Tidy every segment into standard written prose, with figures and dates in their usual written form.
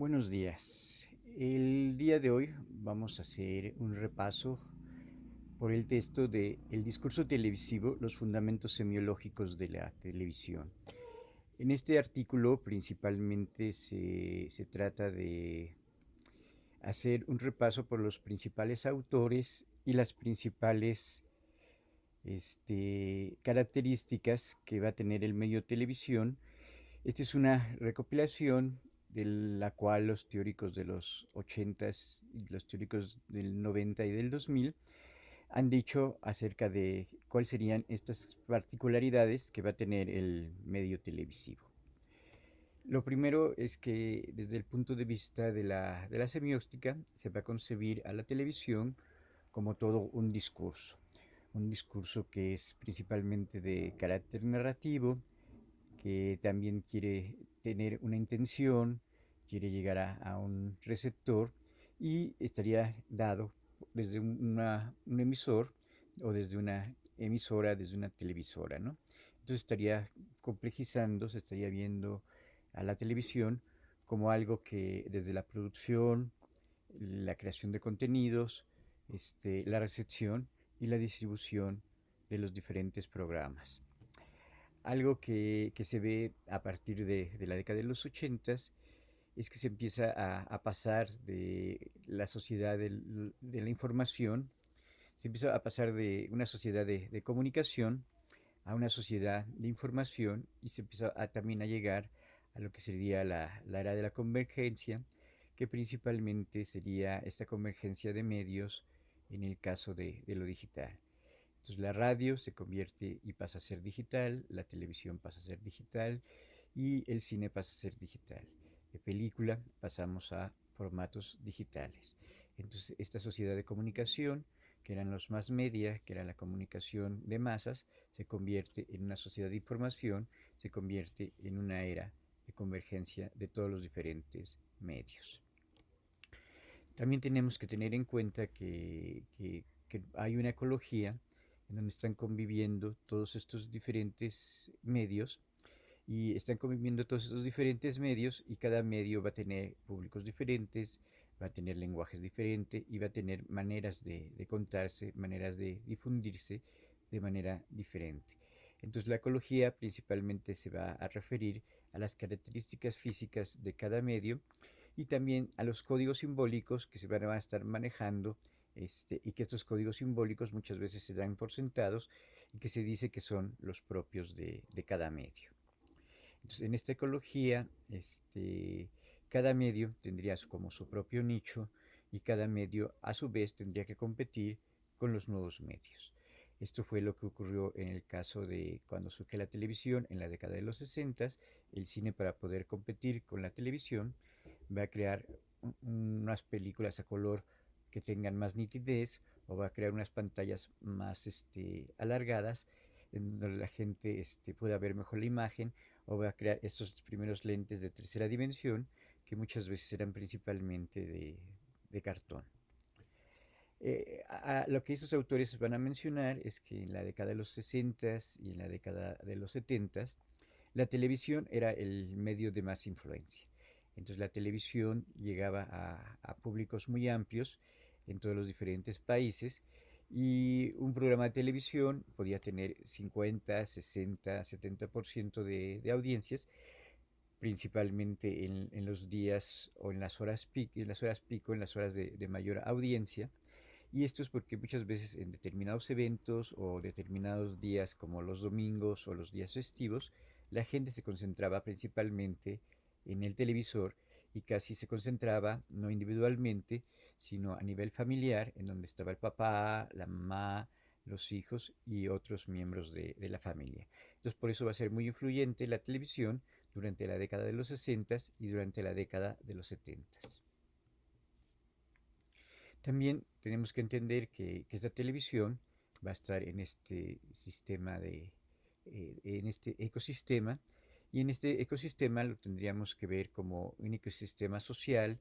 Buenos días. El día de hoy vamos a hacer un repaso por el texto de El discurso televisivo, los fundamentos semiológicos de la televisión. En este artículo principalmente se trata de hacer un repaso por los principales autores y las principales características que va a tener el medio televisión. Esta es una recopilación de la cual los teóricos de los 80s y los teóricos del 90 y del 2000 han dicho acerca de cuáles serían estas particularidades que va a tener el medio televisivo. Lo primero es que desde el punto de vista de la semiótica se va a concebir a la televisión como todo un discurso que es principalmente de carácter narrativo, que también quiere tener una intención, quiere llegar a un receptor y estaría dado desde un emisor o desde una emisora, desde una televisora, ¿no? Entonces estaría complejizando, se estaría viendo a la televisión como algo que desde la producción, la creación de contenidos, la recepción y la distribución de los diferentes programas. Algo que se ve a partir de la década de los 80 es que se empieza a pasar de la sociedad de la información, se empieza a pasar de una sociedad de comunicación a una sociedad de información y se empieza también a llegar a lo que sería la era de la convergencia, que principalmente sería esta convergencia de medios en el caso de lo digital. Entonces la radio se convierte y pasa a ser digital, la televisión pasa a ser digital y el cine pasa a ser digital. De película pasamos a formatos digitales. Entonces esta sociedad de comunicación, que eran los más media, que era la comunicación de masas, se convierte en una sociedad de información, se convierte en una era de convergencia de todos los diferentes medios. También tenemos que tener en cuenta que hay una ecología en donde están conviviendo todos estos diferentes medios y están conviviendo todos estos diferentes medios y cada medio va a tener públicos diferentes, va a tener lenguajes diferentes y va a tener maneras de contarse, maneras de difundirse de manera diferente. Entonces la ecología principalmente se va a referir a las características físicas de cada medio y también a los códigos simbólicos que se van a estar manejando y que estos códigos simbólicos muchas veces se dan por sentados y que se dice que son los propios de cada medio. Entonces, en esta ecología, cada medio tendría como su propio nicho y cada medio a su vez tendría que competir con los nuevos medios. Esto fue lo que ocurrió en el caso de cuando surge la televisión en la década de los 60. El cine, para poder competir con la televisión, va a crear unas películas a color que tengan más nitidez o va a crear unas pantallas más alargadas en donde la gente pueda ver mejor la imagen o va a crear estos primeros lentes de tercera dimensión que muchas veces eran principalmente de cartón. Lo que estos autores van a mencionar es que en la década de los 60 y en la década de los 70 la televisión era el medio de más influencia. Entonces la televisión llegaba a públicos muy amplios en todos los diferentes países y un programa de televisión podía tener 50, 60, 70% de audiencias, principalmente en los días o en las horas de mayor audiencia. Y esto es porque muchas veces en determinados eventos o determinados días como los domingos o los días festivos, la gente se concentraba principalmente en el televisor y casi se concentraba no individualmente, sino a nivel familiar, en donde estaba el papá, la mamá, los hijos y otros miembros de la familia. Entonces por eso va a ser muy influyente la televisión durante la década de los 60 y durante la década de los 70. También tenemos que entender que esta televisión va a estar en este en este ecosistema, y en este ecosistema lo tendríamos que ver como un ecosistema social,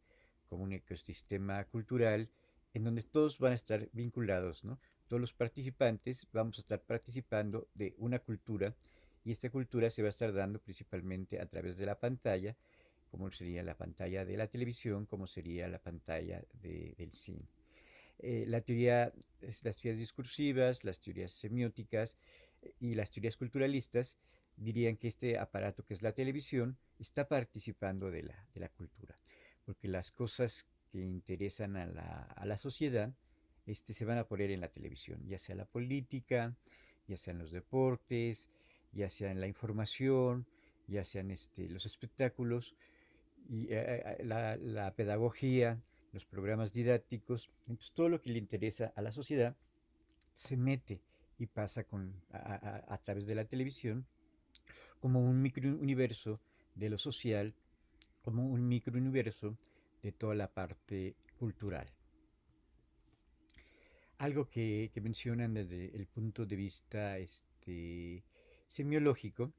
como un ecosistema cultural, en donde todos van a estar vinculados, ¿no? Todos los participantes vamos a estar participando de una cultura y esta cultura se va a estar dando principalmente a través de la pantalla como sería la pantalla de la televisión, como sería la pantalla del cine. La teoría, las teorías discursivas, las teorías semióticas y las teorías culturalistas dirían que este aparato que es la televisión está participando de la cultura, porque las cosas que interesan a la sociedad se van a poner en la televisión, ya sea la política, ya sean los deportes, ya sea en la información, ya sean los espectáculos y la pedagogía, los programas didácticos. Entonces todo lo que le interesa a la sociedad se mete y pasa a través de la televisión como un microuniverso de lo social, como un microuniverso de toda la parte cultural. Algo que mencionan desde el punto de vista semiológico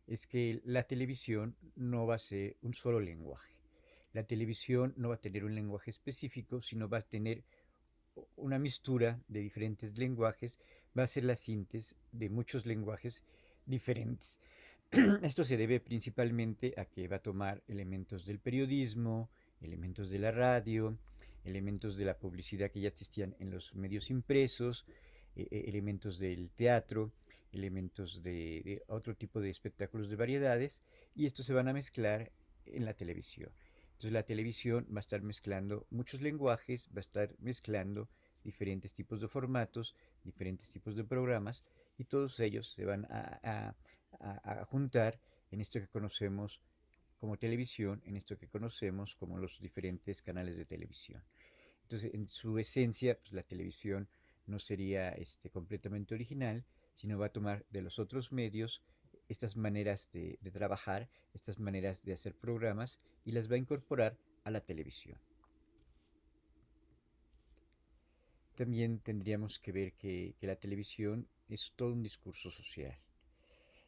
es que la televisión no va a ser un solo lenguaje. La televisión no va a tener un lenguaje específico, sino va a tener una mistura de diferentes lenguajes, va a ser la síntesis de muchos lenguajes diferentes. Esto se debe principalmente a que va a tomar elementos del periodismo, elementos de la radio, elementos de la publicidad que ya existían en los medios impresos, elementos del teatro, elementos de otro tipo de espectáculos de variedades, y estos se van a mezclar en la televisión. Entonces la televisión va a estar mezclando muchos lenguajes, va a estar mezclando diferentes tipos de formatos, diferentes tipos de programas, y todos ellos se van a juntar en esto que conocemos como televisión, en esto que conocemos como los diferentes canales de televisión. Entonces, en su esencia, pues, la televisión no sería completamente original, sino va a tomar de los otros medios estas maneras de trabajar, estas maneras de hacer programas y las va a incorporar a la televisión. También tendríamos que ver que la televisión es todo un discurso social.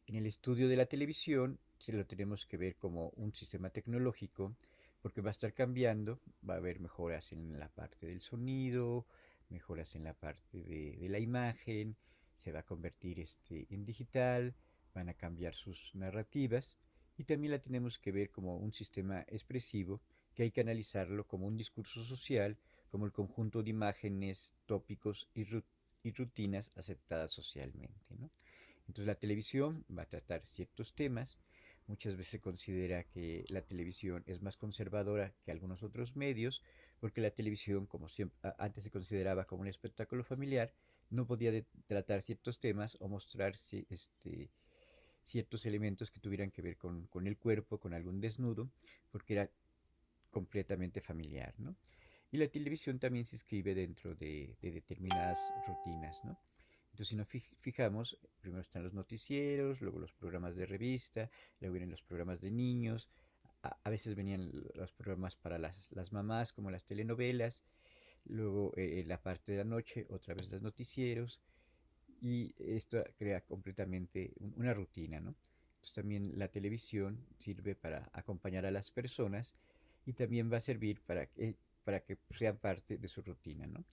En el estudio de la televisión se lo tenemos que ver como un sistema tecnológico porque va a estar cambiando, va a haber mejoras en la parte del sonido, mejoras en la parte de la imagen, se va a convertir en digital, van a cambiar sus narrativas y también la tenemos que ver como un sistema expresivo que hay que analizarlo como un discurso social, como el conjunto de imágenes, tópicos y rutinas aceptadas socialmente, ¿no? Entonces la televisión va a tratar ciertos temas. Muchas veces se considera que la televisión es más conservadora que algunos otros medios, porque la televisión, como siempre, antes se consideraba como un espectáculo familiar, no podía tratar ciertos temas o mostrar ciertos elementos que tuvieran que ver con el cuerpo, con algún desnudo, porque era completamente familiar, ¿no? Y la televisión también se inscribe dentro de determinadas rutinas, ¿no? Entonces, si nos fijamos, primero están los noticieros, luego los programas de revista, luego vienen los programas de niños, a veces venían los programas para las mamás, como las telenovelas, luego la parte de la noche, otra vez los noticieros, y esto crea completamente una rutina, ¿no? Entonces también la televisión sirve para acompañar a las personas y también va a servir para que sean parte de su rutina, ¿no?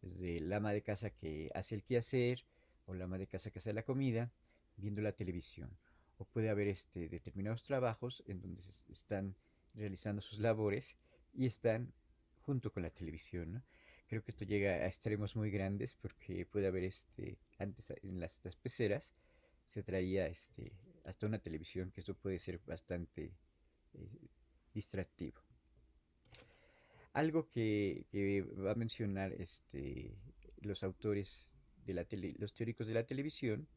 Desde la ama de casa que hace el quehacer o la ama de casa que hace la comida, viendo la televisión. O puede haber determinados trabajos en donde están realizando sus labores y están junto con la televisión, ¿no? Creo que esto llega a extremos muy grandes porque puede haber antes en las peceras se traía hasta una televisión, que eso puede ser bastante eh, distractivo. Algo que va a mencionar los autores los teóricos de la televisión,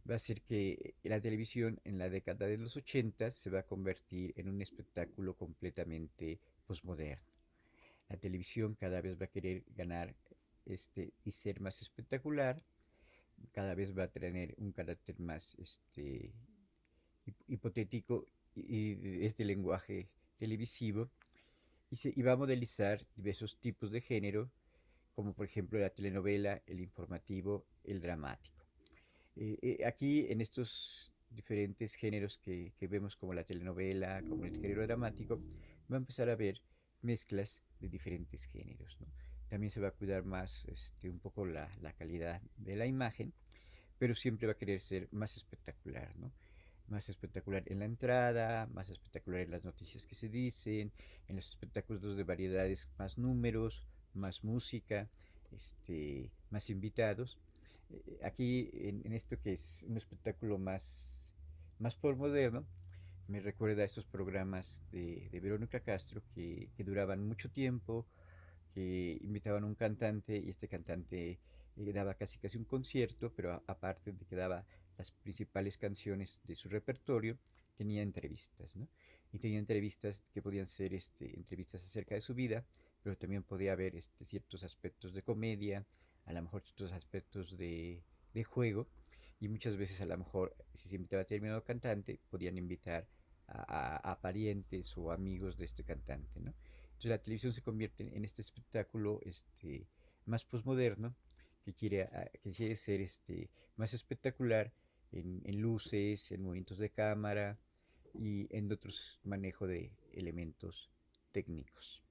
va a ser que la televisión en la década de los 80 se va a convertir en un espectáculo completamente posmoderno. La televisión cada vez va a querer ganar y ser más espectacular, cada vez va a tener un carácter más hipotético y este lenguaje televisivo y va a modelizar diversos tipos de género, como por ejemplo la telenovela, el informativo, el dramático. Aquí en estos diferentes géneros que vemos como la telenovela, como el género dramático, va a empezar a ver mezclas de diferentes géneros, ¿no? También se va a cuidar más un poco la calidad de la imagen, pero siempre va a querer ser más espectacular, ¿no? más espectacular en la entrada, más espectacular en las noticias que se dicen, en los espectáculos de variedades, más números, más música, más invitados. Aquí en esto que es un espectáculo más por moderno, me recuerda a estos programas de Verónica Castro que duraban mucho tiempo, que invitaban a un cantante y este cantante daba casi un concierto, pero aparte de que daba las principales canciones de su repertorio, tenía entrevistas, ¿no? Y tenía entrevistas que podían ser entrevistas acerca de su vida, pero también podía haber ciertos aspectos de comedia, a lo mejor ciertos aspectos de juego, y muchas veces a lo mejor, si se invitaba a determinado cantante, podían invitar a parientes o amigos de este cantante, ¿no? Entonces la televisión se convierte en este espectáculo más posmoderno que quiere ser más espectacular en luces, en movimientos de cámara y en otros manejo de elementos técnicos.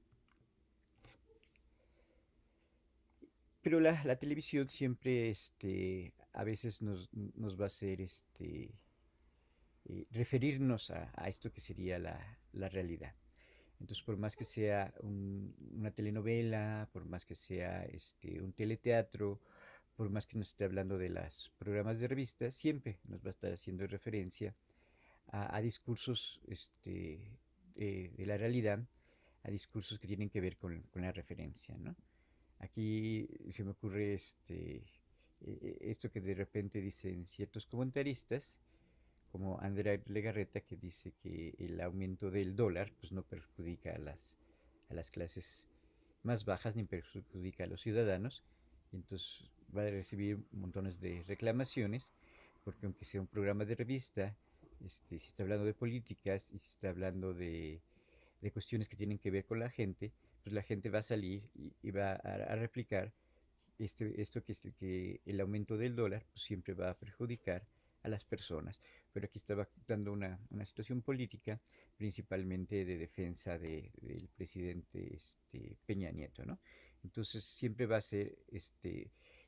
Pero la televisión siempre a veces nos va a hacer referirnos a esto que sería la realidad. Entonces, por más que sea una telenovela, por más que sea un teleteatro, por más que nos esté hablando de los programas de revista, siempre nos va a estar haciendo referencia a discursos de la realidad, a discursos que tienen que ver con la referencia, ¿no? Aquí se me ocurre esto que de repente dicen ciertos comentaristas, como Andrea Legarreta, que dice que el aumento del dólar pues, no perjudica a las clases más bajas ni perjudica a los ciudadanos. Y entonces va a recibir montones de reclamaciones, porque aunque sea un programa de revista, si está hablando de políticas y si está hablando de cuestiones que tienen que ver con la gente, pues la gente va a salir y va a replicar esto que es que el aumento del dólar pues, siempre va a perjudicar a las personas. Pero aquí estaba dando una situación política, principalmente de defensa del presidente Peña Nieto, ¿no? Entonces siempre va a ser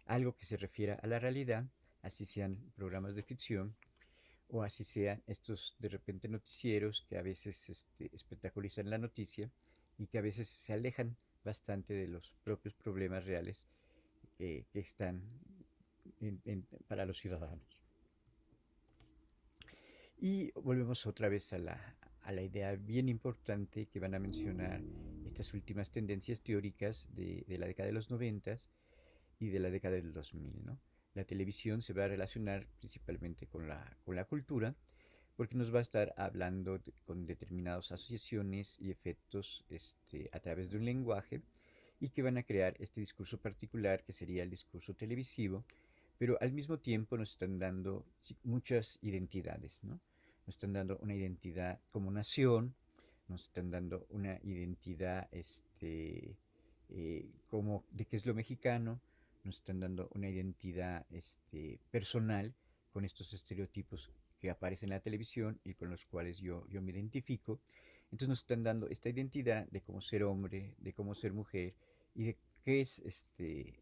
algo que se refiera a la realidad, así sean programas de ficción o así sean estos de repente noticieros que a veces espectaculizan la noticia y que a veces se alejan bastante de los propios problemas reales que están para los ciudadanos. Y volvemos otra vez a la idea bien importante que van a mencionar estas últimas tendencias teóricas de la década de los 90 y de la década del 2000, ¿no? La televisión se va a relacionar principalmente con la cultura, porque nos va a estar hablando con determinadas asociaciones y efectos a través de un lenguaje y que van a crear este discurso particular que sería el discurso televisivo, pero al mismo tiempo nos están dando muchas identidades, ¿no? Nos están dando una identidad como nación, nos están dando una identidad como de qué es lo mexicano, nos están dando una identidad personal con estos estereotipos que aparecen en la televisión y con los cuales yo me identifico. Entonces nos están dando esta identidad de cómo ser hombre, de cómo ser mujer y de qué es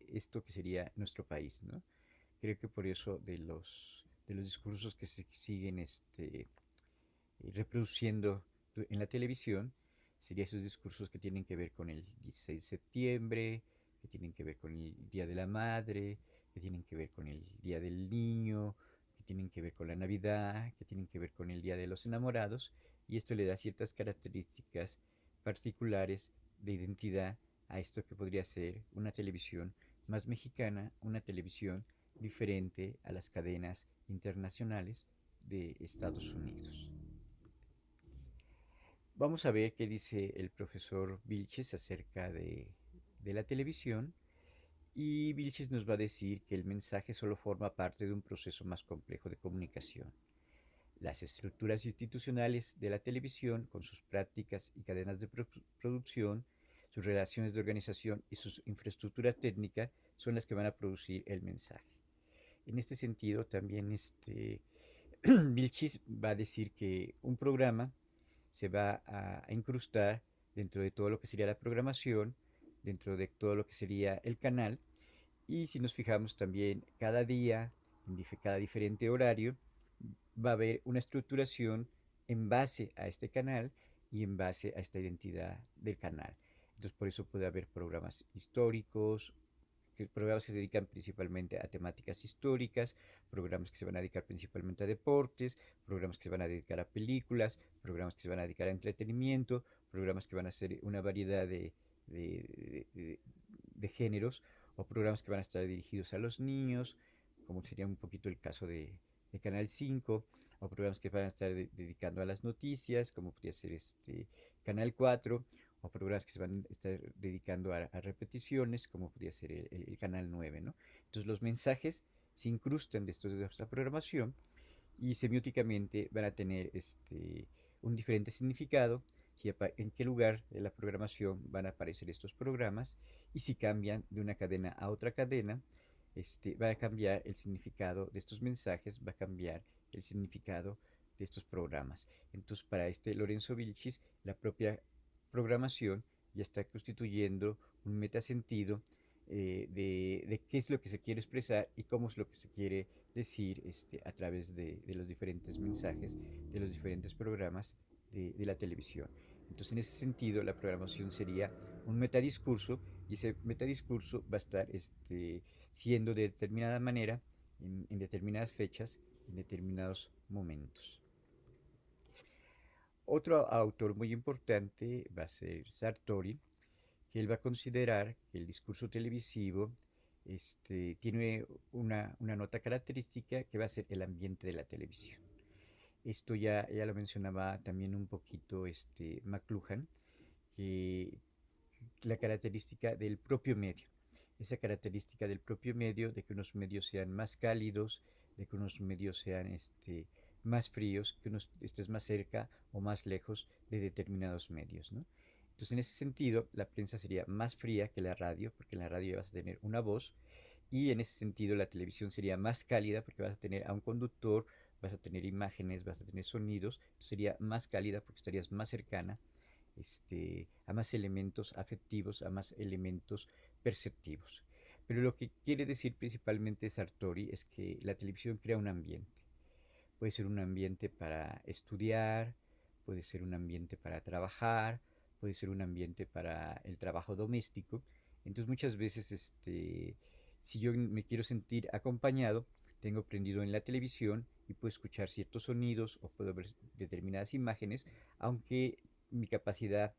esto que sería nuestro país, ¿no? Creo que por eso de los discursos que se siguen reproduciendo en la televisión, serían esos discursos que tienen que ver con el 16 de septiembre, que tienen que ver con el Día de la Madre, que tienen que ver con el Día del Niño, que tienen que ver con la Navidad, que tienen que ver con el Día de los Enamorados, y esto le da ciertas características particulares de identidad a esto que podría ser una televisión más mexicana, una televisión diferente a las cadenas internacionales de Estados Unidos. Vamos a ver qué dice el profesor Vilches acerca de la televisión y Vilches nos va a decir que el mensaje solo forma parte de un proceso más complejo de comunicación. Las estructuras institucionales de la televisión, con sus prácticas y cadenas de producción, sus relaciones de organización y su infraestructura técnica, son las que van a producir el mensaje. En este sentido, también Vilchis va a decir que un programa se va a incrustar dentro de todo lo que sería la programación, dentro de todo lo que sería el canal, y si nos fijamos también cada día, en cada diferente horario, va a haber una estructuración en base a este canal y en base a esta identidad del canal. Entonces por eso puede haber programas históricos, programas que se dedican principalmente a temáticas históricas, programas que se van a dedicar principalmente a deportes, programas que se van a dedicar a películas, programas que se van a dedicar a entretenimiento, programas que van a ser una variedad de, de, de géneros, o programas que van a estar dirigidos a los niños, como sería un poquito el caso de Canal 5, o programas que van a estar dedicando a las noticias, como podría ser Canal 4, o programas que se van a estar dedicando a repeticiones, como podría ser el Canal 9, ¿no? Entonces los mensajes se incrustan de esta programación y semióticamente van a tener un diferente significado, si en qué lugar de la programación van a aparecer estos programas, y si cambian de una cadena a otra cadena, va a cambiar el significado de estos mensajes, va a cambiar el significado de estos programas. Entonces, para Lorenzo Vilchis, la propia programación ya está constituyendo un metasentido de qué es lo que se quiere expresar y cómo es lo que se quiere decir a través de los diferentes mensajes, de los diferentes programas de la televisión. Entonces, en ese sentido, la programación sería un metadiscurso y ese metadiscurso va a estar siendo de determinada manera, en determinadas fechas, en determinados momentos. Otro autor muy importante va a ser Sartori, que él va a considerar que el discurso televisivo tiene una nota característica que va a ser el ambiente de la televisión. Esto ya lo mencionaba también un poquito McLuhan, que la característica del propio medio, esa característica del propio medio, de que unos medios sean más cálidos, de que unos medios sean más fríos, que unos estés más cerca o más lejos de determinados medios, ¿no? Entonces, en ese sentido, la prensa sería más fría que la radio, porque en la radio vas a tener una voz, y en ese sentido la televisión sería más cálida, porque vas a tener a un conductor, vas a tener imágenes, vas a tener sonidos, sería más cálida porque estarías más cercana a más elementos afectivos, a más elementos perceptivos. Pero lo que quiere decir principalmente Sartori es que la televisión crea un ambiente. Puede ser un ambiente para estudiar, puede ser un ambiente para trabajar, puede ser un ambiente para el trabajo doméstico. Entonces muchas veces, si yo me quiero sentir acompañado, tengo prendido en la televisión y puedo escuchar ciertos sonidos o puedo ver determinadas imágenes, aunque mi capacidad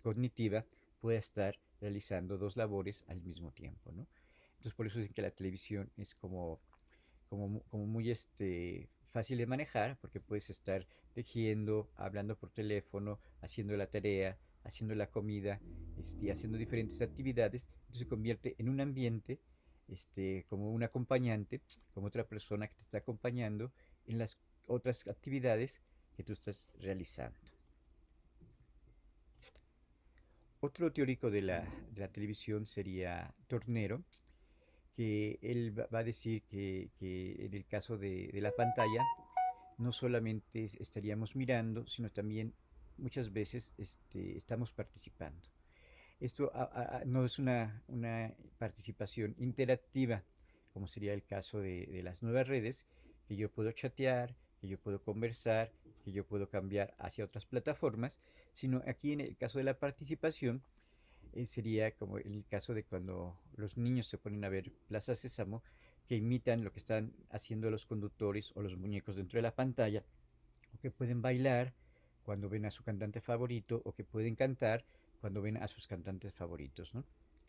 cognitiva pueda estar realizando dos labores al mismo tiempo, ¿no? Entonces por eso dicen que la televisión es como muy fácil de manejar, porque puedes estar tejiendo, hablando por teléfono, haciendo la tarea, haciendo la comida, haciendo diferentes actividades. Entonces se convierte en un ambiente, como un acompañante, como otra persona que te está acompañando en las otras actividades que tú estás realizando. Otro teórico de la televisión sería Tornero, que él va a decir que en el caso de la pantalla no solamente estaríamos mirando, sino también muchas veces estamos participando. Esto no es una participación interactiva, como sería el caso de las nuevas redes, que yo puedo chatear, que yo puedo conversar, que yo puedo cambiar hacia otras plataformas, sino aquí en el caso de la participación sería como el caso de cuando los niños se ponen a ver Plaza Sésamo, que imitan lo que están haciendo los conductores o los muñecos dentro de la pantalla, o que pueden bailar cuando ven a su cantante favorito, o que pueden cantar cuando ven a sus cantantes favoritos, ¿no?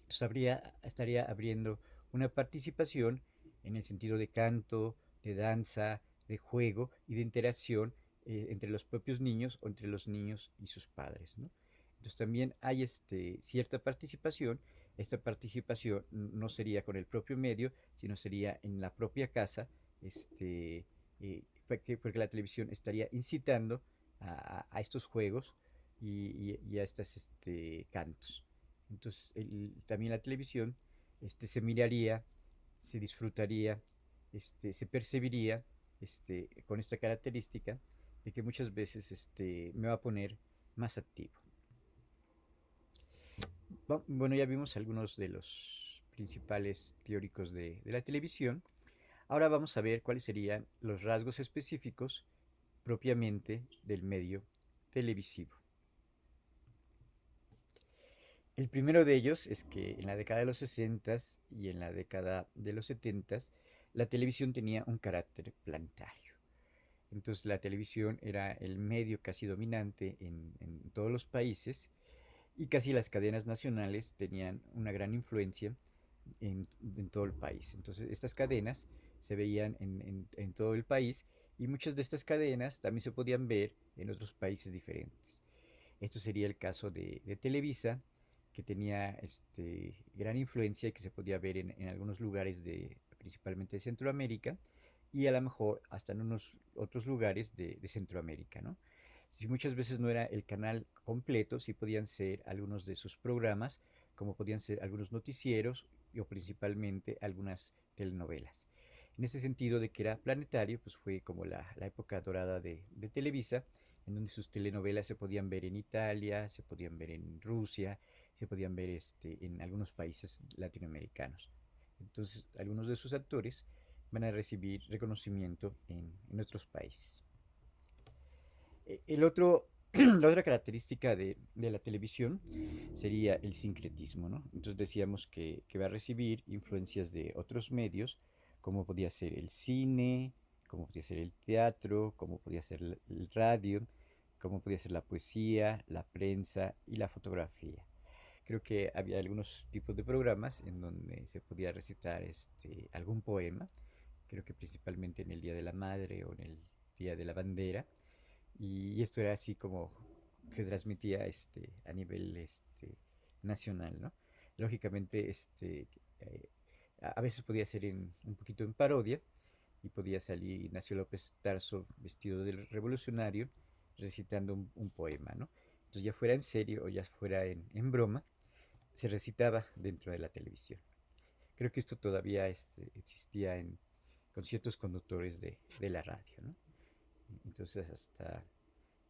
Entonces estaría abriendo una participación en el sentido de canto, de danza, de juego y de interacción entre los propios niños o entre los niños y sus padres, ¿no? Entonces también hay cierta participación. Esta participación no sería con el propio medio, sino sería en la propia casa, porque la televisión estaría incitando a estos juegos y a estos cantos. Entonces también la televisión se miraría, se disfrutaría, se percibiría con esta característica de que muchas veces me va a poner más activo. Bueno, ya vimos algunos de los principales teóricos de la televisión. Ahora vamos a ver cuáles serían los rasgos específicos propiamente del medio televisivo. El primero de ellos es que en la década de los 60 y en la década de los 70 la televisión tenía un carácter planetario. Entonces la televisión era el medio casi dominante en todos los países y casi las cadenas nacionales tenían una gran influencia en todo el país. Entonces estas cadenas se veían en todo el país y muchas de estas cadenas también se podían ver en otros países diferentes. Esto sería el caso de Televisa, que tenía gran influencia y que se podía ver en algunos lugares principalmente de Centroamérica y a lo mejor hasta en unos otros lugares de Centroamérica, ¿no? Si muchas veces no era el canal completo, sí podían ser algunos de sus programas, como podían ser algunos noticieros o principalmente algunas telenovelas. En ese sentido de que era planetario, pues fue como la época dorada de Televisa, en donde sus telenovelas se podían ver en Italia, se podían ver en Rusia, se podían ver en algunos países latinoamericanos. Entonces, algunos de sus actores van a recibir reconocimiento en otros países. El otro, la otra característica de la televisión sería el sincretismo, ¿no? Entonces decíamos que va a recibir influencias de otros medios, como podía ser el cine, como podía ser el teatro, como podía ser el radio, como podía ser la poesía, la prensa y la fotografía. Creo que había algunos tipos de programas en donde se podía recitar algún poema, creo que principalmente en el Día de la Madre o en el Día de la Bandera, y esto era así como que transmitía a nivel nacional, ¿no? Lógicamente, eh, a veces podía ser un poquito en parodia y podía salir Ignacio López Tarso vestido de revolucionario recitando un poema, ¿no? Entonces ya fuera en serio o ya fuera en broma, se recitaba dentro de la televisión. Creo que esto todavía existía con ciertos conductores de la radio, ¿no? Entonces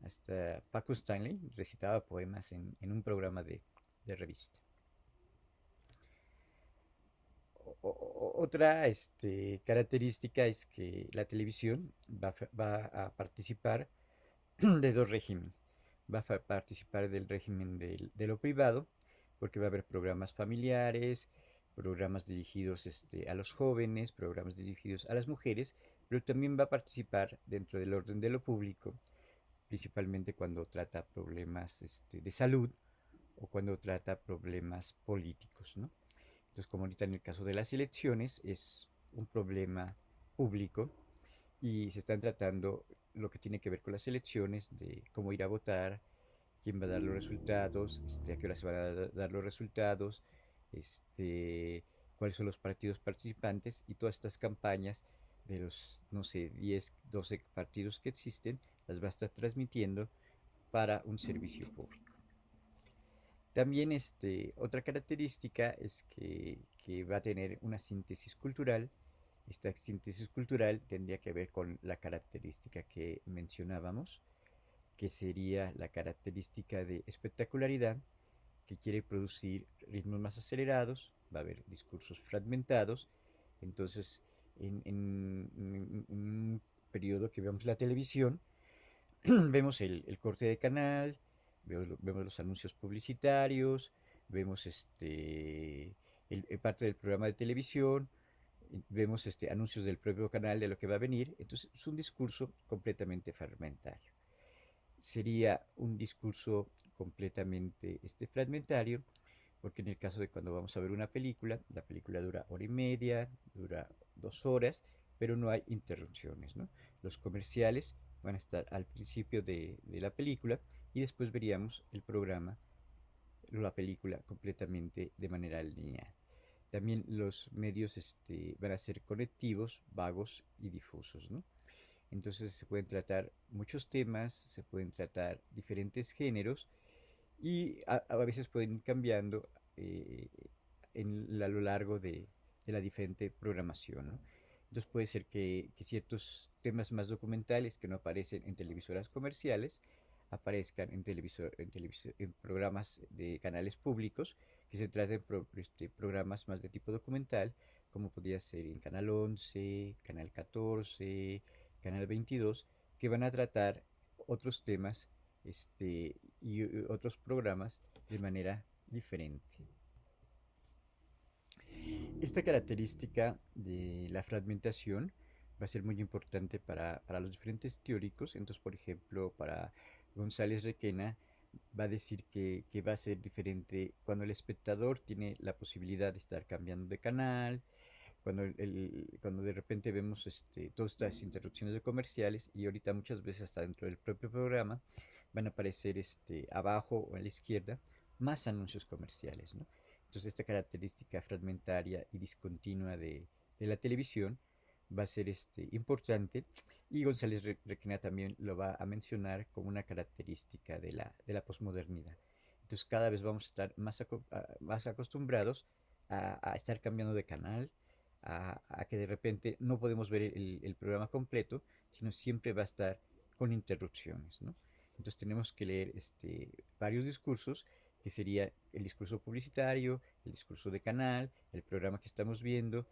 hasta Paco Stanley recitaba poemas en un programa de revista. Otra característica es que la televisión va a participar de dos regímenes. Va a participar del régimen de lo privado, porque va a haber programas familiares, programas dirigidos a los jóvenes, programas dirigidos a las mujeres, pero también va a participar dentro del orden de lo público, principalmente cuando trata problemas de salud o cuando trata problemas políticos, ¿no? Entonces, como ahorita en el caso de las elecciones, es un problema público y se están tratando lo que tiene que ver con las elecciones, de cómo ir a votar, quién va a dar los resultados, a qué hora se van a dar los resultados, cuáles son los partidos participantes y todas estas campañas de los, no sé, 10, 12 partidos que existen, las va a estar transmitiendo para un servicio público. También otra característica es que va a tener una síntesis cultural. Esta síntesis cultural tendría que ver con la característica que mencionábamos, que sería la característica de espectacularidad, que quiere producir ritmos más acelerados, va a haber discursos fragmentados. Entonces, en un periodo que vemos la televisión, vemos el corte de canal, vemos los anuncios publicitarios, vemos parte del programa de televisión, vemos anuncios del propio canal de lo que va a venir. Entonces es un discurso completamente fragmentario. Sería un discurso completamente fragmentario, porque en el caso de cuando vamos a ver una película, la película dura hora y media, dura 2 horas, pero no hay interrupciones, ¿no? Los comerciales van a estar al principio de la película y después veríamos el programa, la película completamente de manera lineal. También los medios van a ser conectivos, vagos y difusos, ¿no? Entonces se pueden tratar muchos temas, se pueden tratar diferentes géneros y a veces pueden ir cambiando a lo largo de la diferente programación, ¿no? Entonces puede ser que ciertos temas más documentales que no aparecen en televisoras comerciales aparezcan en programas de canales públicos, que se traten programas más de tipo documental, como podría ser en Canal 11, Canal 14, Canal 22, que van a tratar otros temas y otros programas de manera diferente. Esta característica de la fragmentación va a ser muy importante para los diferentes teóricos. Entonces, por ejemplo, para González Requena va a decir que va a ser diferente cuando el espectador tiene la posibilidad de estar cambiando de canal, cuando de repente vemos todas estas interrupciones de comerciales y ahorita muchas veces hasta dentro del propio programa van a aparecer abajo o a la izquierda más anuncios comerciales, ¿no? Entonces esta característica fragmentaria y discontinua de la televisión va a ser importante y González Requena también lo va a mencionar como una característica de la posmodernidad. Entonces cada vez vamos a estar más acostumbrados a estar cambiando de canal, a que de repente no podemos ver el programa completo, sino siempre va a estar con interrupciones, ¿no? Entonces tenemos que leer varios discursos, que sería el discurso publicitario, el discurso de canal, el programa que estamos viendo,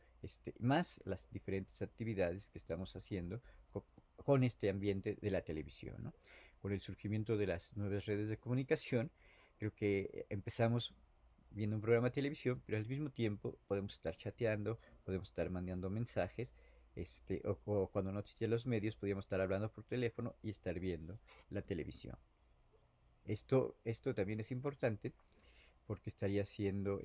más las diferentes actividades que estamos haciendo con este ambiente de la televisión, ¿no? Con el surgimiento de las nuevas redes de comunicación, creo que empezamos viendo un programa de televisión, pero al mismo tiempo podemos estar chateando, podemos estar mandando mensajes, o cuando no existían los medios, podíamos estar hablando por teléfono y estar viendo la televisión. Esto también es importante porque estaría siendo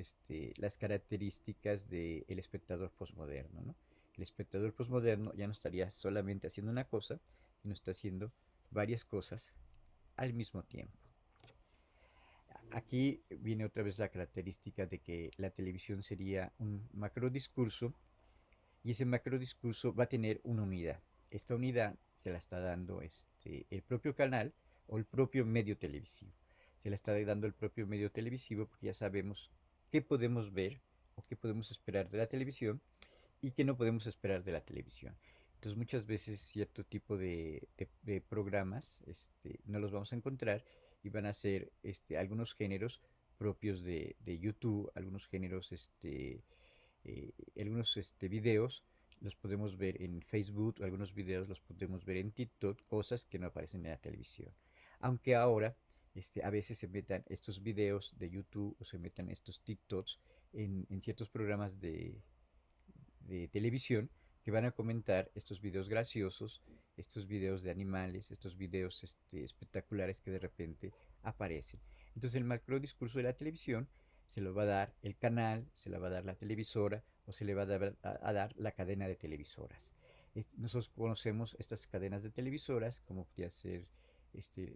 las características del espectador posmoderno, ¿no? El espectador posmoderno ya no estaría solamente haciendo una cosa, sino está haciendo varias cosas al mismo tiempo. Aquí viene otra vez la característica de que la televisión sería un macrodiscurso y ese macrodiscurso va a tener una unidad. Esta unidad se la está dando el propio canal o el propio medio televisivo. Se la está dando el propio medio televisivo porque ya sabemos qué podemos ver o qué podemos esperar de la televisión y qué no podemos esperar de la televisión. Entonces muchas veces cierto tipo de programas no los vamos a encontrar y van a ser algunos géneros propios de YouTube, algunos géneros, algunos videos los podemos ver en Facebook, algunos videos los podemos ver en TikTok, cosas que no aparecen en la televisión. Aunque ahora a veces se metan estos videos de YouTube o se metan estos TikToks en ciertos programas de televisión que van a comentar estos videos graciosos, estos videos de animales, estos videos espectaculares que de repente aparecen. Entonces el macro discurso de la televisión se lo va a dar el canal, se lo va a dar la televisora o se le va a dar la cadena de televisoras. Nosotros conocemos estas cadenas de televisoras como podría ser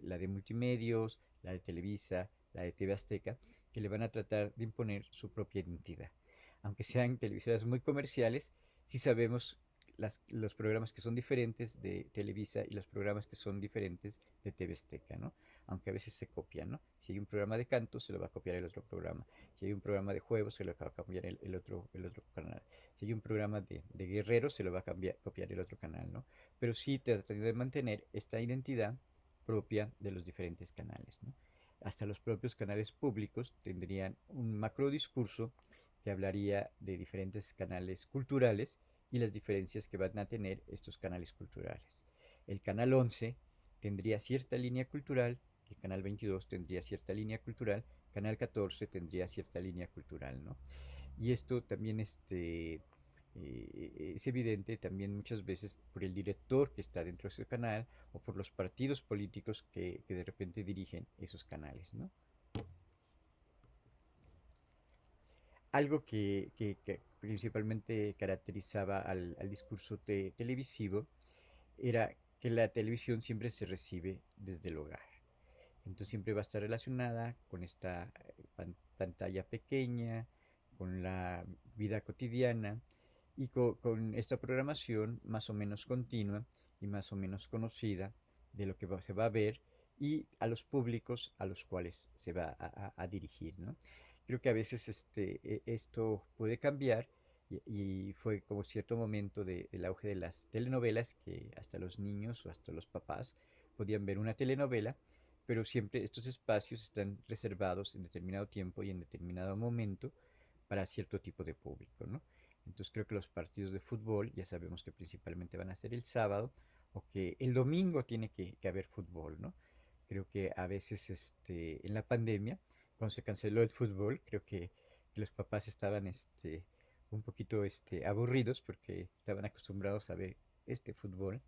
la de Multimedios, la de Televisa, la de TV Azteca, que le van a tratar de imponer su propia identidad. Aunque sean televisoras muy comerciales, sí sabemos los programas que son diferentes de Televisa y los programas que son diferentes de TV Azteca, ¿no? Aunque a veces se copian, ¿no? Si hay un programa de canto, se lo va a copiar el otro programa. Si hay un programa de juegos, se lo va a cambiar el otro canal. Si hay un programa de guerreros, se lo va a copiar el otro canal, ¿no? Pero sí trataría de mantener esta identidad propia de los diferentes canales, ¿no? Hasta los propios canales públicos tendrían un macro discurso que hablaría de diferentes canales culturales y las diferencias que van a tener estos canales culturales. El canal 11 tendría cierta línea cultural, el canal 22 tendría cierta línea cultural, canal 14 tendría cierta línea cultural, ¿no? Y esto también es evidente también muchas veces por el director que está dentro de ese canal o por los partidos políticos que de repente dirigen esos canales, ¿no? Algo que principalmente caracterizaba al discurso televisivo era que la televisión siempre se recibe desde el hogar. Entonces siempre va a estar relacionada con esta pantalla pequeña, con la vida cotidiana y con esta programación más o menos continua y más o menos conocida de lo que se va a ver y a los públicos a los cuales se va a dirigir, ¿no? Creo que a veces esto puede cambiar y fue como cierto momento del auge de las telenovelas que hasta los niños o hasta los papás podían ver una telenovela, pero siempre estos espacios están reservados en determinado tiempo y en determinado momento para cierto tipo de público, ¿no? Entonces creo que los partidos de fútbol ya sabemos que principalmente van a ser el sábado o que el domingo tiene que haber fútbol, ¿no? Creo que a veces en la pandemia, cuando se canceló el fútbol, creo que los papás estaban un poquito aburridos porque estaban acostumbrados a ver este fútbol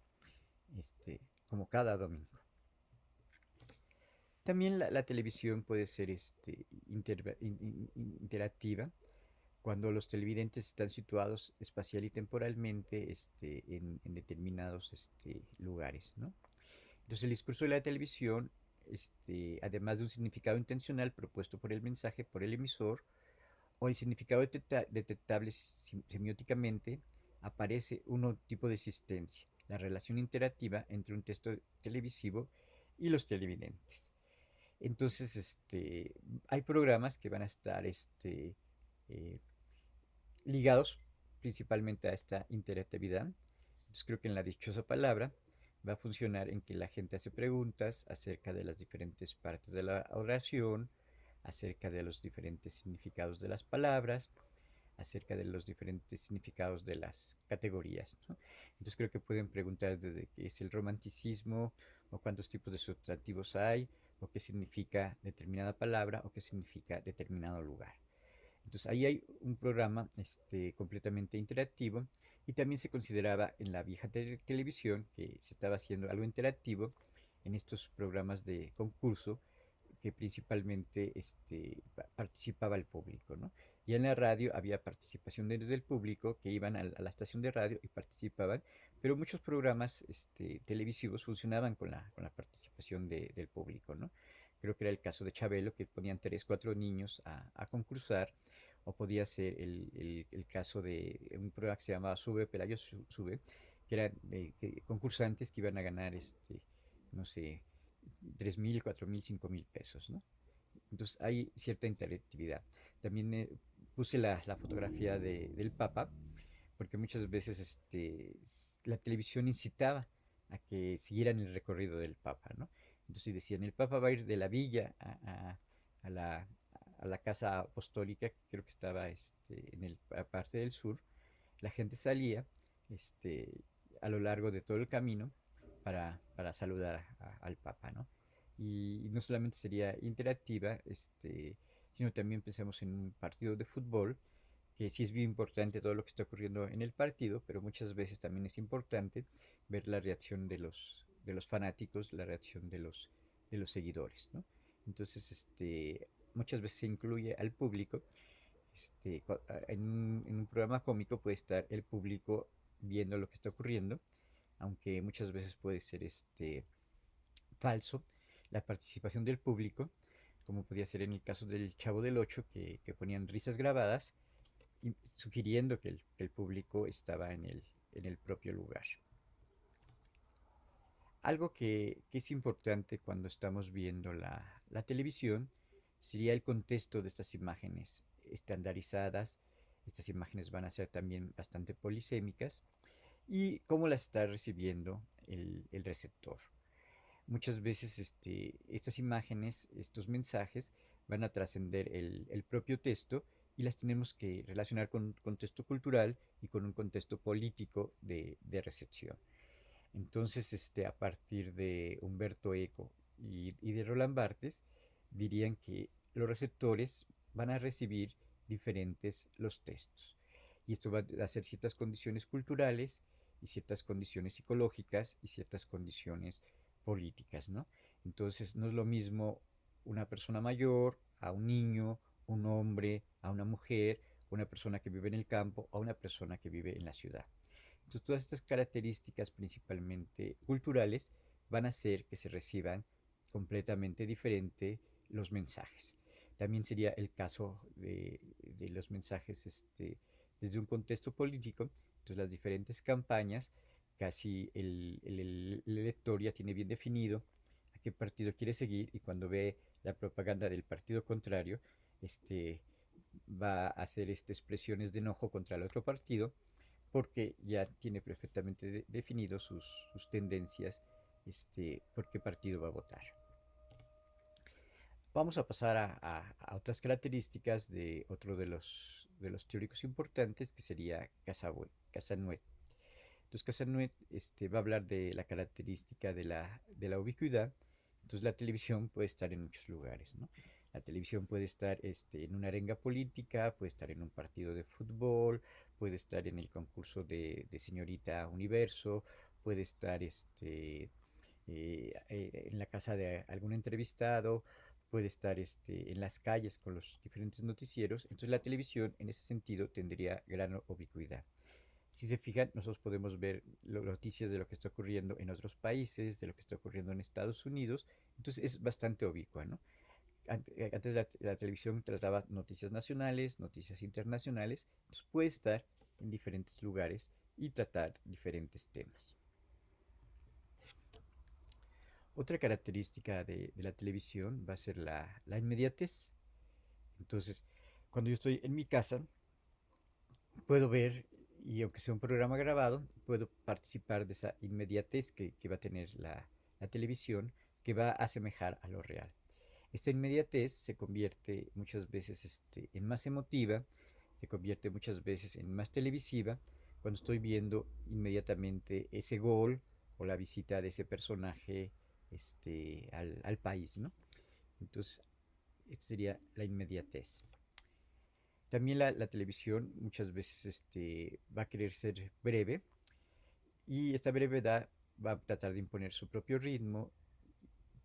como cada domingo. También la televisión puede ser interactiva cuando los televidentes están situados espacial y temporalmente en determinados lugares, ¿no? Entonces el discurso de la televisión, además de un significado intencional propuesto por el mensaje, por el emisor, o el significado detectable semióticamente, aparece un tipo de existencia, la relación interactiva entre un texto televisivo y los televidentes. Entonces, hay programas que van a estar eh, ligados principalmente a esta interactividad. Entonces creo que en la dichosa palabra va a funcionar en que la gente hace preguntas acerca de las diferentes partes de la oración, acerca de los diferentes significados de las palabras, acerca de los diferentes significados de las categorías, ¿no? Entonces creo que pueden preguntar desde qué es el romanticismo, o cuántos tipos de sustantivos hay, o qué significa determinada palabra, o qué significa determinado lugar. Entonces ahí hay un programa completamente interactivo y también se consideraba en la vieja televisión que se estaba haciendo algo interactivo en estos programas de concurso que principalmente participaba el público, ¿no? Y en la radio había participación desde el público que iban a la estación de radio y participaban, pero muchos programas televisivos funcionaban con la participación del público, ¿no? Creo que era el caso de Chabelo, que ponían tres, cuatro niños a concursar, o podía ser el caso de un programa que se llamaba Sube, Pelayo Sube, que eran concursantes que iban a ganar, no sé, 3,000, 4,000, 5,000 pesos, ¿no? Entonces hay cierta interactividad. También puse la fotografía del Papa, porque muchas veces la televisión incitaba a que siguieran el recorrido del Papa, ¿no? Entonces decían, el Papa va a ir de la villa a la, a la casa apostólica, que creo que estaba en la parte del sur. La gente salía este, a lo largo de todo el camino para saludar al Papa, ¿no? Y no solamente sería interactiva, sino también pensamos en un partido de fútbol, que sí es bien importante todo lo que está ocurriendo en el partido, pero muchas veces también es importante ver la reacción de los fanáticos, la reacción de los seguidores, ¿no? Entonces, muchas veces se incluye al público. En un programa cómico puede estar el público viendo lo que está ocurriendo, aunque muchas veces puede ser falso la participación del público, como podía ser en el caso del Chavo del Ocho, que ponían risas grabadas, sugiriendo que el público estaba en el propio lugar. Algo que es importante cuando estamos viendo la televisión sería el contexto de estas imágenes estandarizadas. Estas imágenes van a ser también bastante polisémicas y cómo las está recibiendo el receptor. Muchas veces estas imágenes, estos mensajes, van a trascender el propio texto y las tenemos que relacionar con un contexto cultural y con un contexto político de recepción. Entonces, a partir de Humberto Eco y de Roland Barthes, dirían que los receptores van a recibir diferentes los textos. Y esto va a hacer ciertas condiciones culturales y ciertas condiciones psicológicas y ciertas condiciones políticas, ¿no? Entonces, no es lo mismo una persona mayor, a un niño, un hombre, a una mujer, una persona que vive en el campo, a una persona que vive en la ciudad. Entonces, todas estas características, principalmente culturales, van a hacer que se reciban completamente diferente los mensajes. También sería el caso de los mensajes desde un contexto político. Entonces, las diferentes campañas, casi el elector ya tiene bien definido a qué partido quiere seguir, y cuando ve la propaganda del partido contrario, va a hacer expresiones de enojo contra el otro partido, porque ya tiene perfectamente definido sus tendencias, por qué partido va a votar. Vamos a pasar a otras características de otro de los de los teóricos importantes, que sería Casanuet. Entonces Casanuet va a hablar de la característica de la ubicuidad. Entonces la televisión puede estar en muchos lugares, ¿no? La televisión puede estar en una arenga política, puede estar en un partido de fútbol, puede estar en el concurso de Señorita Universo, puede estar en la casa de algún entrevistado, puede estar en las calles con los diferentes noticieros. Entonces la televisión en ese sentido tendría gran ubicuidad. Si se fijan, nosotros podemos ver noticias de lo que está ocurriendo en otros países, de lo que está ocurriendo en Estados Unidos. Entonces es bastante ubicua, ¿no? Antes la televisión trataba noticias nacionales, noticias internacionales. Entonces puede estar en diferentes lugares y tratar diferentes temas. Otra característica de la televisión va a ser la inmediatez. Entonces, cuando yo estoy en mi casa, puedo ver, y aunque sea un programa grabado, puedo participar de esa inmediatez que va a tener la televisión, que va a asemejar a lo real. Esta inmediatez se convierte muchas veces en más emotiva, se convierte muchas veces en más televisiva, cuando estoy viendo inmediatamente ese gol o la visita de ese personaje al país, ¿no? Entonces, esta sería la inmediatez. También la televisión muchas veces va a querer ser breve, y esta brevedad va a tratar de imponer su propio ritmo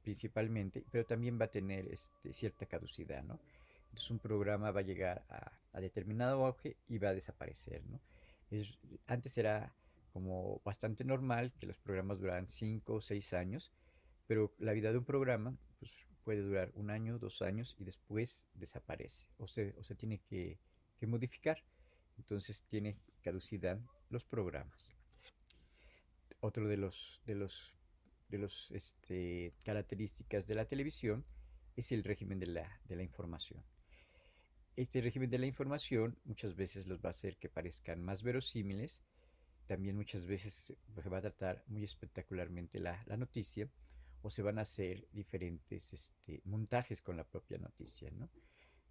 principalmente, pero también va a tener cierta caducidad, ¿no? Entonces un programa va a llegar a determinado auge y va a desaparecer, ¿no? Es, Antes era como bastante normal que los programas duraran 5 o 6 años, pero la vida de un programa pues, puede durar un año, 2 años y después desaparece o se tiene que modificar. Entonces tiene caducidad los programas. Otro de los características de la televisión es el régimen de la información. Este régimen de la información muchas veces los va a hacer que parezcan más verosímiles. También muchas veces se va a tratar muy espectacularmente la noticia, o se van a hacer diferentes montajes con la propia noticia, ¿no?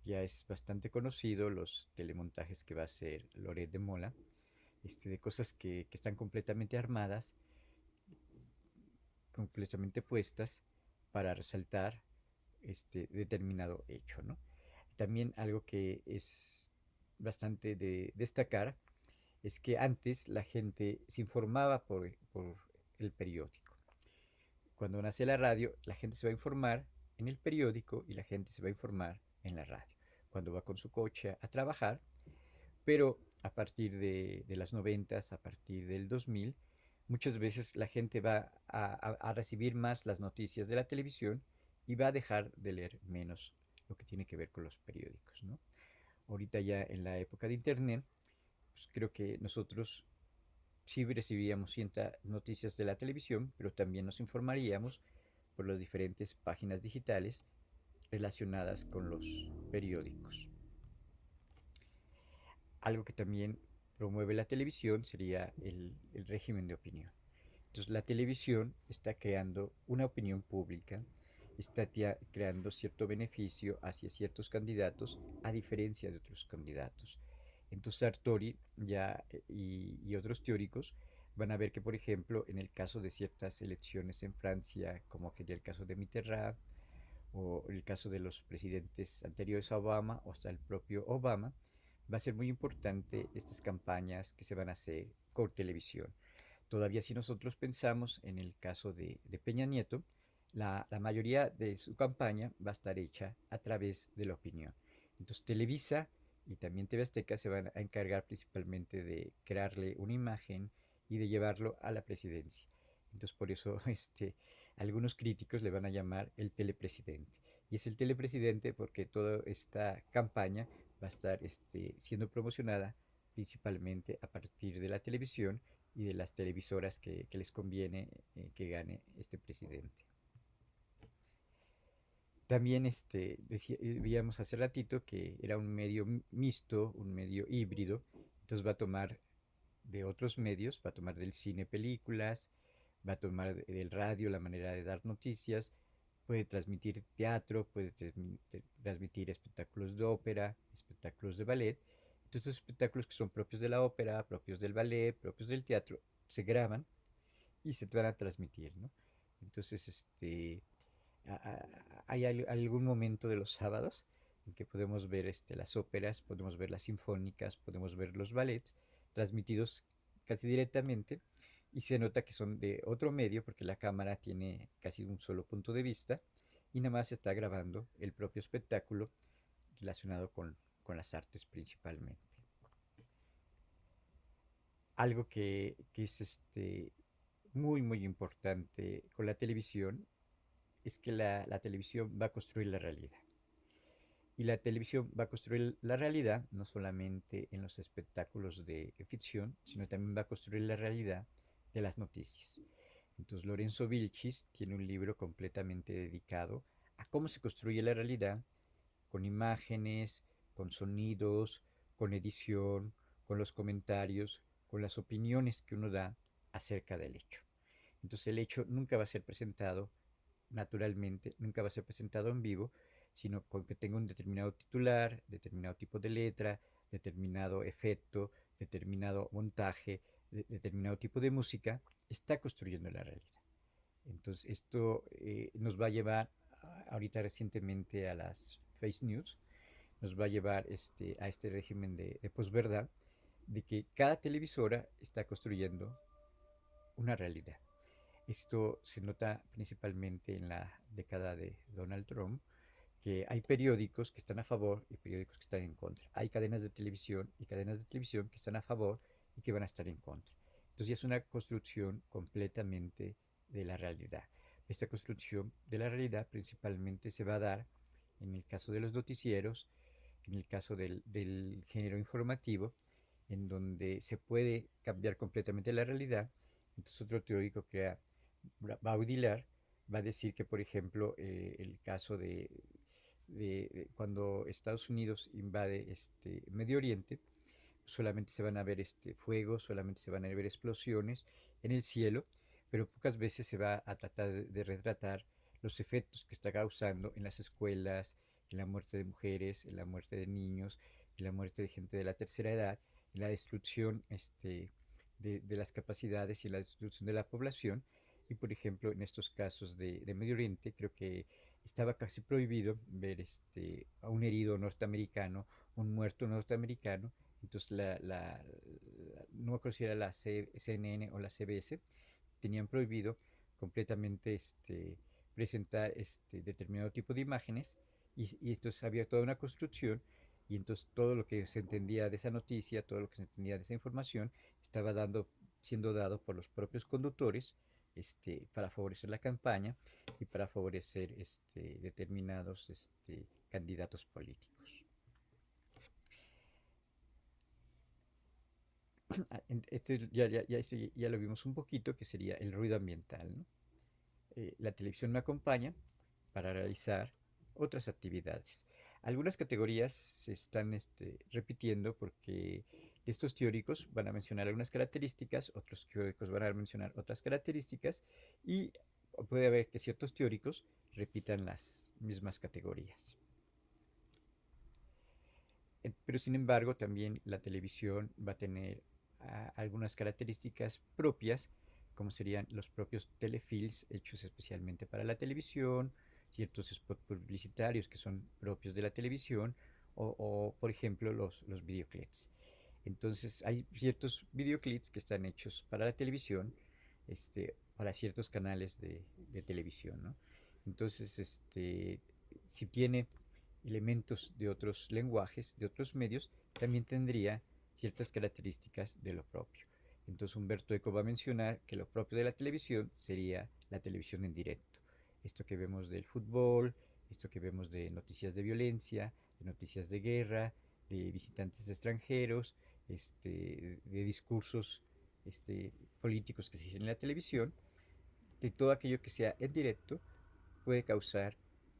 Ya es bastante conocido los telemontajes que va a hacer Loret de Mola, de cosas que están completamente armadas, completamente puestas para resaltar determinado hecho, ¿no? También algo que es bastante de destacar es que antes la gente se informaba por el periódico. Cuando nace la radio, la gente se va a informar en el periódico y la gente se va a informar en la radio. Cuando va con su coche a trabajar, pero a partir de las noventas, a partir del 2000, muchas veces la gente va a recibir más las noticias de la televisión y va a dejar de leer menos lo que tiene que ver con los periódicos, ¿no? Ahorita ya en la época de internet, pues creo que nosotros sí recibíamos ciertas noticias de la televisión, pero también nos informaríamos por las diferentes páginas digitales relacionadas con los periódicos. Algo que también promueve la televisión sería el régimen de opinión. Entonces la televisión está creando una opinión pública, está creando cierto beneficio hacia ciertos candidatos a diferencia de otros candidatos. Entonces Sartori y otros teóricos van a ver que, por ejemplo, en el caso de ciertas elecciones en Francia, como sería el caso de Mitterrand, o el caso de los presidentes anteriores a Obama o hasta el propio Obama, va a ser muy importante estas campañas que se van a hacer por televisión. Todavía si nosotros pensamos en el caso de Peña Nieto, la mayoría de su campaña va a estar hecha a través de la opinión. Entonces Televisa y también TV Azteca se van a encargar principalmente de crearle una imagen y de llevarlo a la presidencia. Entonces por eso algunos críticos le van a llamar el telepresidente. Y es el telepresidente porque toda esta campaña va a estar siendo promocionada principalmente a partir de la televisión y de las televisoras que les conviene que gane este presidente. También veíamos hace ratito que era un medio mixto, un medio híbrido, entonces va a tomar de otros medios, va a tomar del cine películas, va a tomar del radio la manera de dar noticias, puede transmitir teatro, puede transmitir espectáculos de ópera, espectáculos de ballet. Entonces, estos espectáculos que son propios de la ópera, propios del ballet, propios del teatro, se graban y se van a transmitir, ¿no? Entonces, hay algún momento de los sábados en que podemos ver las óperas, podemos ver las sinfónicas, podemos ver los ballets transmitidos casi directamente y se nota que son de otro medio porque la cámara tiene casi un solo punto de vista y nada más está grabando el propio espectáculo relacionado con las artes principalmente. Algo que es muy, muy importante con la televisión es que la televisión va a construir la realidad. Y la televisión va a construir la realidad no solamente en los espectáculos de ficción, sino también va a construir la realidad de las noticias. Entonces Lorenzo Vilchis tiene un libro completamente dedicado a cómo se construye la realidad con imágenes, con sonidos, con edición, con los comentarios, con las opiniones que uno da acerca del hecho. Entonces el hecho nunca va a ser presentado naturalmente, nunca va a ser presentado en vivo, sino con que tenga un determinado titular, determinado tipo de letra, determinado efecto, determinado montaje, determinado tipo de música, está construyendo la realidad. Entonces esto nos va a llevar ahorita recientemente a las face news, nos va a llevar a este régimen de posverdad, de que cada televisora está construyendo una realidad. Esto se nota principalmente en la década de Donald Trump, que hay periódicos que están a favor y periódicos que están en contra. Hay cadenas de televisión y cadenas de televisión que están a favor y que van a estar en contra. Entonces ya es una construcción completamente de la realidad. Esta construcción de la realidad principalmente se va a dar en el caso de los noticieros, en el caso del género informativo, en donde se puede cambiar completamente la realidad. Entonces otro teórico que Baudrillard va a decir que, por ejemplo, el caso de cuando Estados Unidos invade Medio Oriente, solamente se van a ver fuegos, solamente se van a ver explosiones en el cielo, pero pocas veces se va a tratar de retratar los efectos que está causando en las escuelas, en la muerte de mujeres, en la muerte de niños, en la muerte de gente de la tercera edad, en la destrucción de las capacidades y la destrucción de la población. Y por ejemplo, en estos casos de Medio Oriente, creo que estaba casi prohibido ver a un herido norteamericano, un muerto norteamericano. Entonces, no me acuerdo si era la CNN o la CBS, tenían prohibido completamente presentar determinado tipo de imágenes y entonces había toda una construcción y entonces todo lo que se entendía de esa noticia, todo lo que se entendía de esa información estaba siendo dado por los propios conductores para favorecer la campaña y para favorecer determinados candidatos políticos. Ya lo vimos un poquito, que sería el ruido ambiental, ¿no? La televisión me acompaña para realizar otras actividades. Algunas categorías se están repitiendo porque estos teóricos van a mencionar algunas características, otros teóricos van a mencionar otras características y puede haber que ciertos teóricos repitan las mismas categorías. Pero sin embargo, también la televisión va a tener algunas características propias, como serían los propios telefilms hechos especialmente para la televisión, ciertos spots publicitarios que son propios de la televisión, por ejemplo, los videoclips. Entonces, hay ciertos videoclips que están hechos para la televisión, para ciertos canales de televisión, ¿no? Entonces, si tiene elementos de otros lenguajes, de otros medios, también tendría ciertas características de lo propio. Entonces Humberto Eco va a mencionar que lo propio de la televisión sería la televisión en directo. Esto que vemos del fútbol, esto que vemos de noticias de violencia, de noticias de guerra, de visitantes extranjeros, de discursos políticos que se dicen en la televisión, de todo aquello que sea en directo puede causar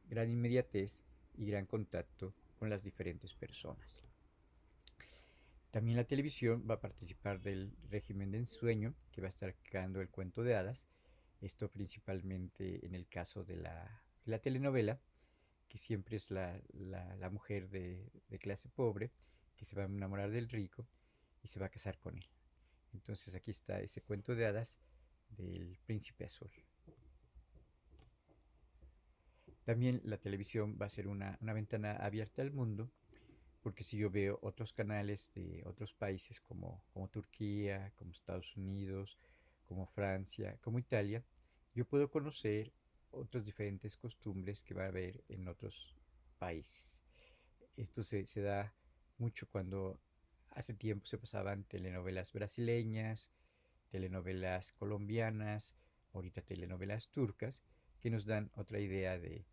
gran inmediatez y gran contacto con las diferentes personas. También la televisión va a participar del régimen de ensueño que va a estar creando el cuento de hadas, esto principalmente en el caso de la telenovela, que siempre es la mujer de clase pobre que se va a enamorar del rico y se va a casar con él. Entonces aquí está ese cuento de hadas del príncipe azul. También la televisión va a ser una ventana abierta al mundo, porque si yo veo otros canales de otros países como Turquía, como Estados Unidos, como Francia, como Italia, yo puedo conocer otras diferentes costumbres que va a haber en otros países. Esto se da mucho cuando hace tiempo se pasaban telenovelas brasileñas, telenovelas colombianas, ahorita telenovelas turcas, que nos dan otra idea de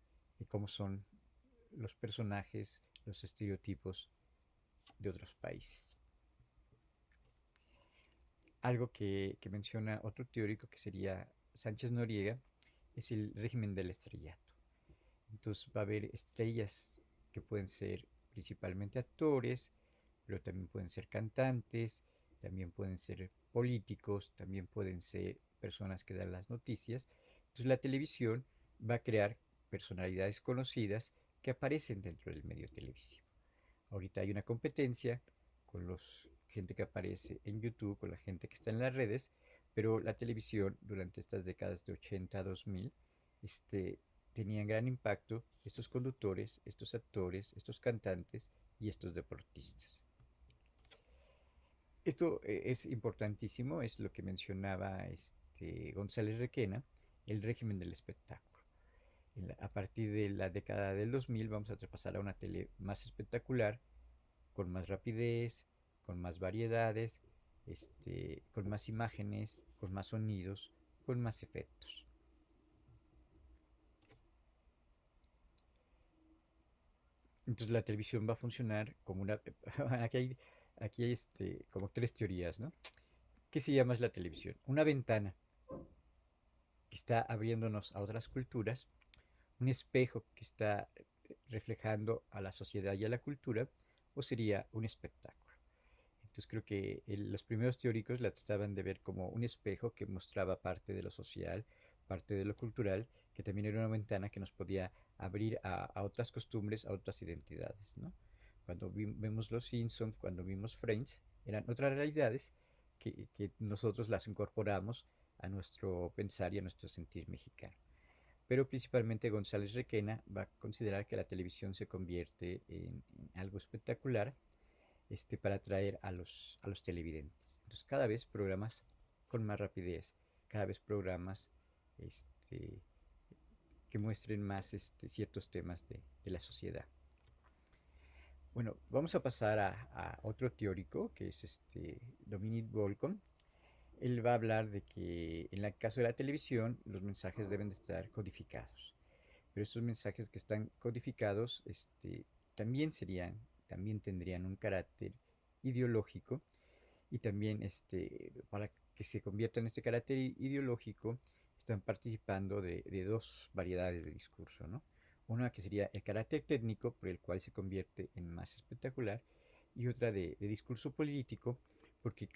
cómo son los personajes, los estereotipos de otros países. Algo que menciona otro teórico que sería Sánchez Noriega es el régimen del estrellato. Entonces va a haber estrellas que pueden ser principalmente actores, pero también pueden ser cantantes, también pueden ser políticos, también pueden ser personas que dan las noticias. Entonces la televisión va a crear personalidades conocidas que aparecen dentro del medio televisivo. Ahorita hay una competencia con los gente que aparece en YouTube, con la gente que está en las redes, pero la televisión durante estas décadas de 80 a 2000 tenían gran impacto estos conductores, estos actores, estos cantantes y estos deportistas. Esto es importantísimo, es lo que mencionaba González Requena, el régimen del espectáculo. A partir de la década del 2000 vamos a pasar a una tele más espectacular, con más rapidez, con más variedades, con más imágenes, con más sonidos, con más efectos. Entonces la televisión va a funcionar como una... aquí hay como tres teorías, ¿no? ¿Qué se llama la televisión? Una ventana que está abriéndonos a otras culturas, un espejo que está reflejando a la sociedad y a la cultura, o sería un espectáculo. Entonces creo que los primeros teóricos la trataban de ver como un espejo que mostraba parte de lo social, parte de lo cultural, que también era una ventana que nos podía abrir a otras costumbres, a otras identidades, ¿no? Cuando vemos Los Simpsons, cuando vimos Friends, eran otras realidades que nosotros las incorporamos a nuestro pensar y a nuestro sentir mexicano. Pero principalmente González Requena va a considerar que la televisión se convierte en algo espectacular, para atraer a los televidentes. Entonces cada vez programas con más rapidez, cada vez programas este, que muestren más ciertos temas de la sociedad. Bueno, vamos a pasar a otro teórico que es Dominic Volcom. Él va a hablar de que en el caso de la televisión los mensajes deben de estar codificados, pero estos mensajes que están codificados también tendrían un carácter ideológico, y también para que se convierta en este carácter ideológico están participando de dos variedades de discurso, ¿no? Una que sería el carácter técnico, por el cual se convierte en más espectacular, y otra de discurso político, porque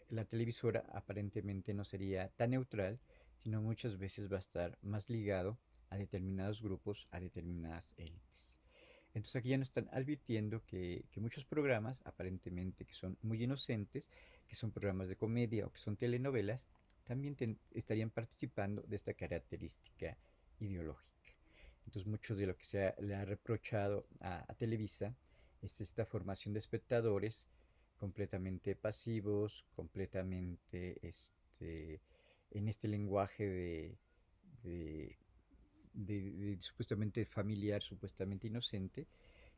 la televisora aparentemente no sería tan neutral, sino muchas veces va a estar más ligado a determinados grupos, a determinadas élites. Entonces aquí ya nos están advirtiendo que muchos programas, aparentemente que son muy inocentes, que son programas de comedia o que son telenovelas, también estarían participando de esta característica ideológica. Entonces mucho de lo que le ha reprochado a Televisa es esta formación de espectadores completamente pasivos, completamente en este lenguaje de, de supuestamente familiar, supuestamente inocente,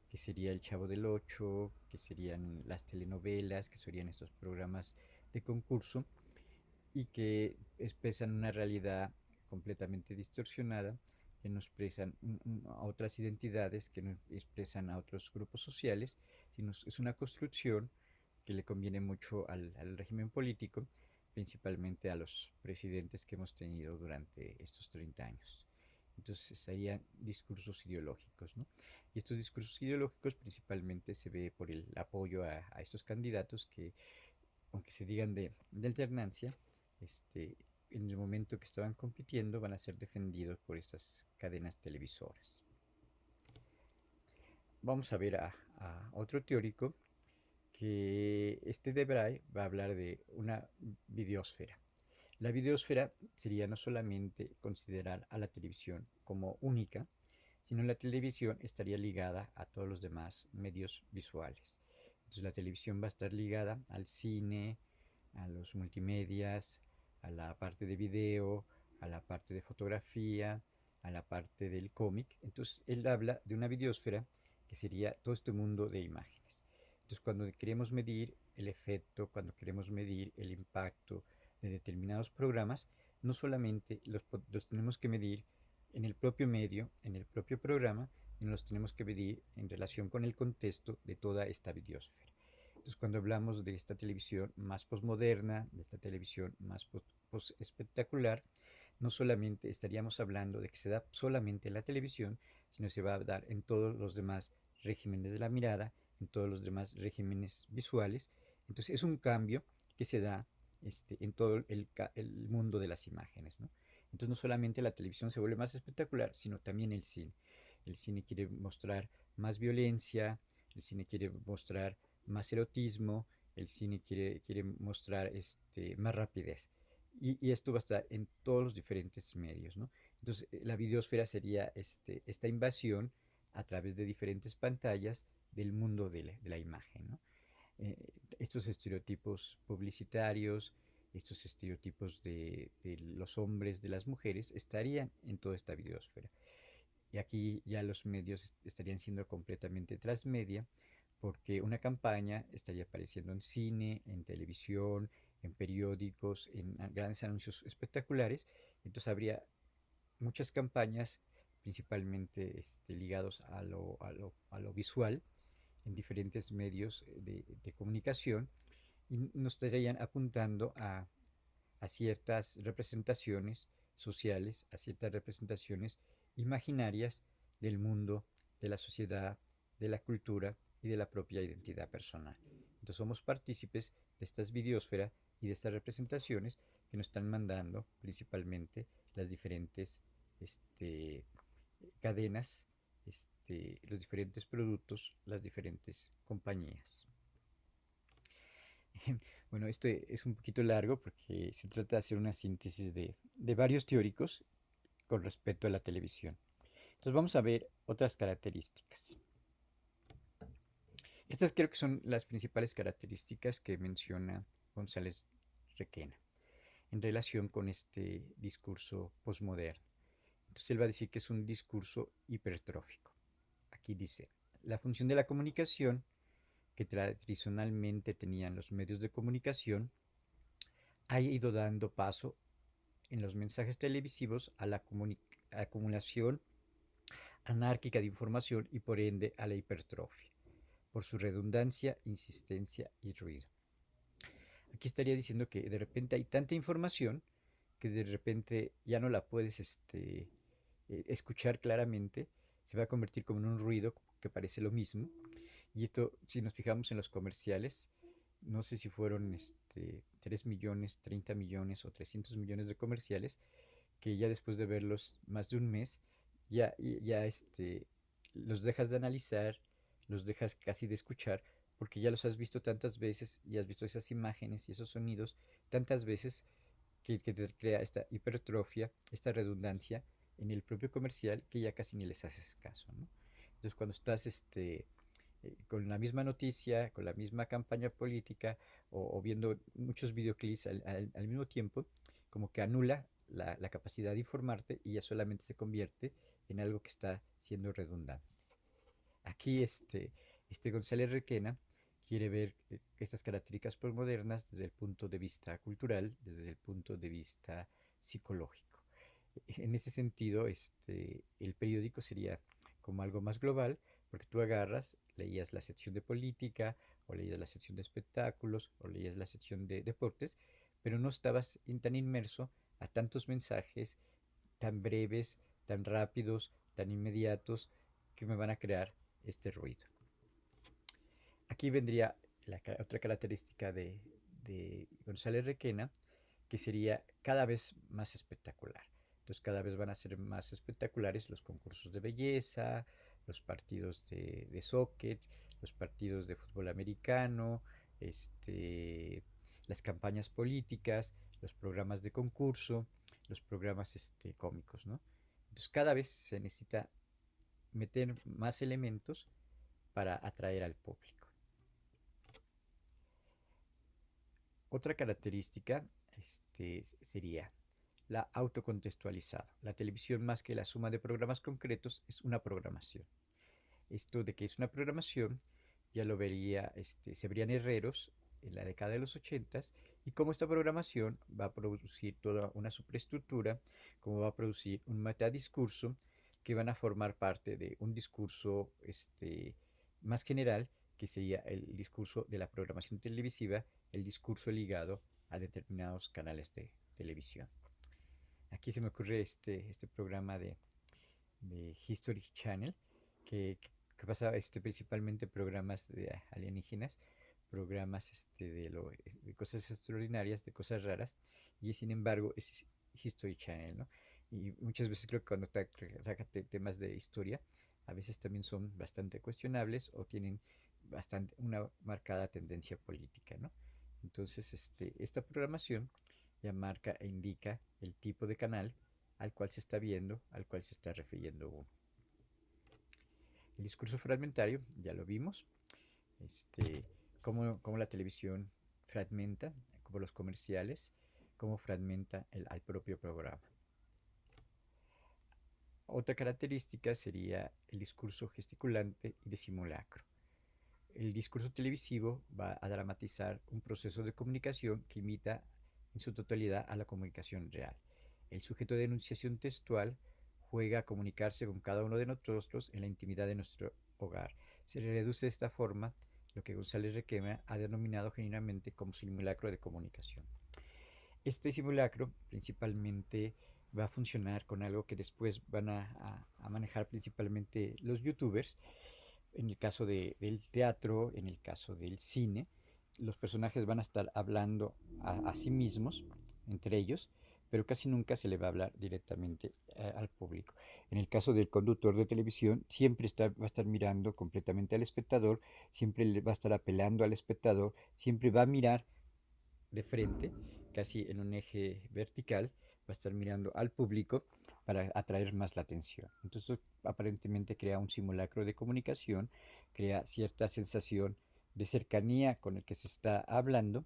que sería El Chavo del Ocho, que serían las telenovelas, que serían estos programas de concurso, y que expresan una realidad completamente distorsionada, que no expresan a otras identidades, que no expresan a otros grupos sociales, sino es una construcción que le conviene mucho al régimen político, principalmente a los presidentes que hemos tenido durante estos 30 años. Entonces serían discursos ideológicos, ¿no? Y estos discursos ideológicos principalmente se ve por el apoyo a estos candidatos que, aunque se digan de alternancia, en el momento que estaban compitiendo van a ser defendidos por estas cadenas televisoras. Vamos a ver a otro teórico que este Debray va a hablar de una videosfera. La videosfera sería no solamente considerar a la televisión como única, sino la televisión estaría ligada a todos los demás medios visuales. Entonces la televisión va a estar ligada al cine, a los multimedias, a la parte de video, a la parte de fotografía, a la parte del cómic. Entonces él habla de una videosfera que sería todo este mundo de imágenes. Entonces cuando queremos medir el efecto, cuando queremos medir el impacto de determinados programas, no solamente los tenemos que medir en el propio medio, en el propio programa, sino los tenemos que medir en relación con el contexto de toda esta videosfera. Entonces, cuando hablamos de esta televisión más posmoderna, de esta televisión más post-espectacular, no solamente estaríamos hablando de que se da solamente en la televisión, sino se va a dar en todos los demás regímenes de la mirada, en todos los demás regímenes visuales. Entonces, es un cambio que se da en todo el mundo de las imágenes, ¿no? Entonces, no solamente la televisión se vuelve más espectacular, sino también el cine. El cine quiere mostrar más violencia, el cine quiere mostrar más erotismo, el cine quiere mostrar más rapidez. Y esto va a estar en todos los diferentes medios, ¿no? Entonces, la videosfera sería esta invasión a través de diferentes pantallas del mundo de la imagen, ¿no? Eh, Estos estereotipos publicitarios, estos estereotipos de los hombres, de las mujeres, estarían en toda esta videosfera. Y aquí ya los medios estarían siendo completamente transmedia, porque una campaña estaría apareciendo en cine, en televisión, en periódicos, en grandes anuncios espectaculares. Entonces habría muchas campañas, principalmente ligados a lo visual, en diferentes medios de comunicación, y nos estarían apuntando a ciertas representaciones sociales, a ciertas representaciones imaginarias del mundo, de la sociedad, de la cultura y de la propia identidad personal. Entonces somos partícipes de estas videosfera y de estas representaciones que nos están mandando principalmente las diferentes cadenas, los diferentes productos, las diferentes compañías. Bueno, esto es un poquito largo porque se trata de hacer una síntesis de varios teóricos con respecto a la televisión. Entonces vamos a ver otras características. Estas creo que son las principales características que menciona González Requena en relación con este discurso posmoderno. Entonces él va a decir que es un discurso hipertrófico. Aquí dice, la función de la comunicación que tradicionalmente tenían los medios de comunicación ha ido dando paso en los mensajes televisivos a la acumulación anárquica de información y por ende a la hipertrofia, por su redundancia, insistencia y ruido. Aquí estaría diciendo que de repente hay tanta información que de repente ya no la puedes escuchar claramente, se va a convertir como en un ruido que parece lo mismo. Y esto, si nos fijamos en los comerciales, no sé si fueron 3 millones, 30 millones o 300 millones de comerciales, que ya después de verlos más de un mes, ya los dejas de analizar, los dejas casi de escuchar, porque ya los has visto tantas veces y has visto esas imágenes y esos sonidos tantas veces que te crea esta hipertrofia, esta redundancia en el propio comercial que ya casi ni les haces caso, ¿no? Entonces cuando estás con la misma noticia, con la misma campaña política o viendo muchos videoclips al mismo tiempo, como que anula la capacidad de informarte y ya solamente se convierte en algo que está siendo redundante. Aquí González Requena quiere ver estas características postmodernas desde el punto de vista cultural, desde el punto de vista psicológico. En ese sentido, el periódico sería como algo más global, porque tú agarras, leías la sección de política, o leías la sección de espectáculos, o leías la sección de deportes, pero no estabas tan inmerso a tantos mensajes tan breves, tan rápidos, tan inmediatos, que me van a crear este ruido. Aquí vendría otra característica de González Requena, que sería cada vez más espectacular. Entonces cada vez van a ser más espectaculares los concursos de belleza, los partidos de soccer, los partidos de fútbol americano, este, las campañas políticas, los programas de concurso, los programas cómicos, ¿no? Entonces cada vez se necesita meter más elementos para atraer al público. Otra característica sería la autocontextualizada. La televisión, más que la suma de programas concretos, es una programación. Esto de que es una programación ya lo vería, se verían Herreros en la década de los 80 y cómo esta programación va a producir toda una superestructura, cómo va a producir un metadiscurso que van a formar parte de un discurso más general, que sería el discurso de la programación televisiva, el discurso ligado a determinados canales de televisión. Aquí se me ocurre este programa de History Channel, que pasa principalmente programas de alienígenas, programas de cosas extraordinarias, de cosas raras, y sin embargo es History Channel, ¿no? Y muchas veces creo que cuando trata temas de historia, a veces también son bastante cuestionables o tienen una marcada tendencia política, ¿no? Entonces, esta programación ya marca e indica el tipo de canal al cual se está viendo, al cual se está refiriendo uno. El discurso fragmentario, ya lo vimos, cómo la televisión fragmenta, como los comerciales, cómo fragmenta al propio programa. Otra característica sería el discurso gesticulante y de simulacro. El discurso televisivo va a dramatizar un proceso de comunicación que imita en su totalidad a la comunicación real. El sujeto de enunciación textual juega a comunicarse con cada uno de nosotros en la intimidad de nuestro hogar. Se reduce de esta forma lo que González Requena ha denominado generalmente como simulacro de comunicación. Este simulacro principalmente va a funcionar con algo que después van a manejar principalmente los youtubers. En el caso del teatro, en el caso del cine, los personajes van a estar hablando a sí mismos, entre ellos, pero casi nunca se le va a hablar directamente al público. En el caso del conductor de televisión, siempre va a estar mirando completamente al espectador, siempre le va a estar apelando al espectador, siempre va a mirar de frente, casi en un eje vertical, va a estar mirando al público para atraer más la atención. Entonces, aparentemente crea un simulacro de comunicación, crea cierta sensación de cercanía con el que se está hablando,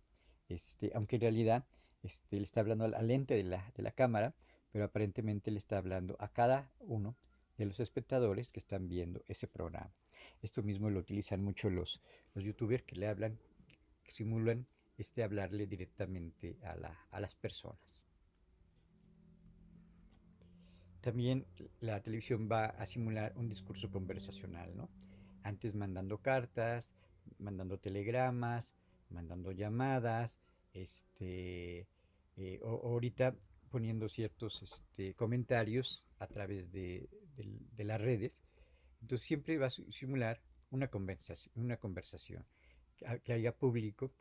aunque en realidad le está hablando al lente de la cámara, pero aparentemente le está hablando a cada uno de los espectadores que están viendo ese programa. Esto mismo lo utilizan mucho los youtubers que le hablan, que simulan hablarle directamente a las personas. También la televisión va a simular un discurso conversacional, ¿no? Antes mandando cartas, mandando telegramas, mandando llamadas, ahorita poniendo ciertos comentarios a través de las redes. Entonces siempre va a simular una conversación que haya público,